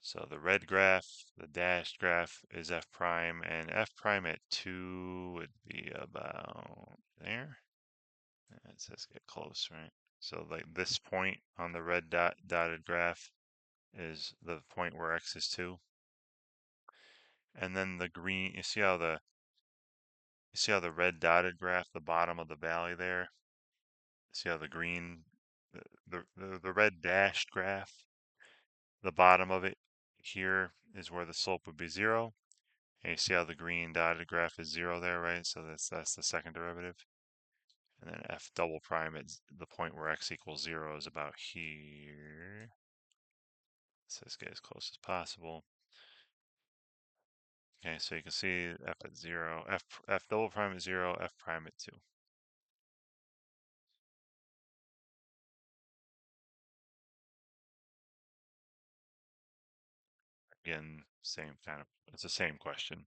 So the red graph, the dashed graph is f prime, and f prime at 2 would be about there. It says get close, right? So like this point on the red dotted graph is the point where x is 2. And then the green, you see how the red dotted graph, the bottom of the valley there, see how the green, the red dashed graph, the bottom of it here is where the slope would be 0. And you see how the green dotted graph is 0 there, right? So that's the second derivative. And then f double prime at the point where x equals 0 is about here. So let's get as close as possible. Okay, so you can see f at 0, f double prime at 0, f prime at 2. Again, it's the same question,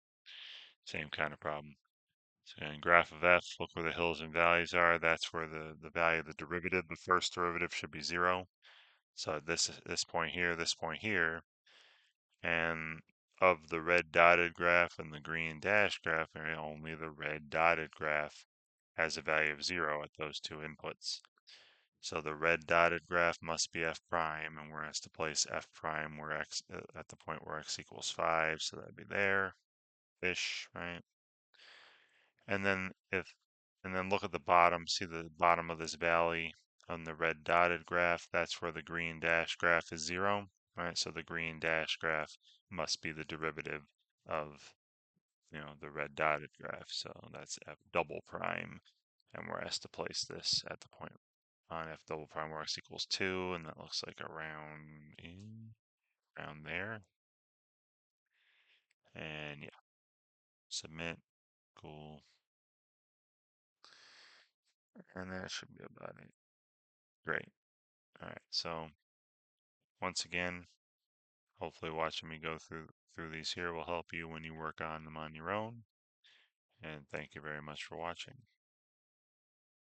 same kind of problem. So in graph of f, look where the hills and valleys are. That's where the value of the derivative, the first derivative, should be 0. So this point here, this point here, and of the red dotted graph and the green dashed graph, only the red dotted graph has a value of 0 at those 2 inputs. So the red dotted graph must be f prime, and we're asked to place f prime where x at the point where x equals 5, so that'd be there, fish, right? And then look at the bottom, see the bottom of this valley on the red dotted graph, that's where the green dash graph is 0, right? So the green dash graph must be the derivative of, the red dotted graph. So that's f double prime, and we're asked to place this at the point on f double prime where x equals 2, and that looks like around there. And yeah, submit, cool. And that should be about it. Great. All right, so once again, hopefully watching me go through these here will help you when you work on them on your own. And thank you very much for watching.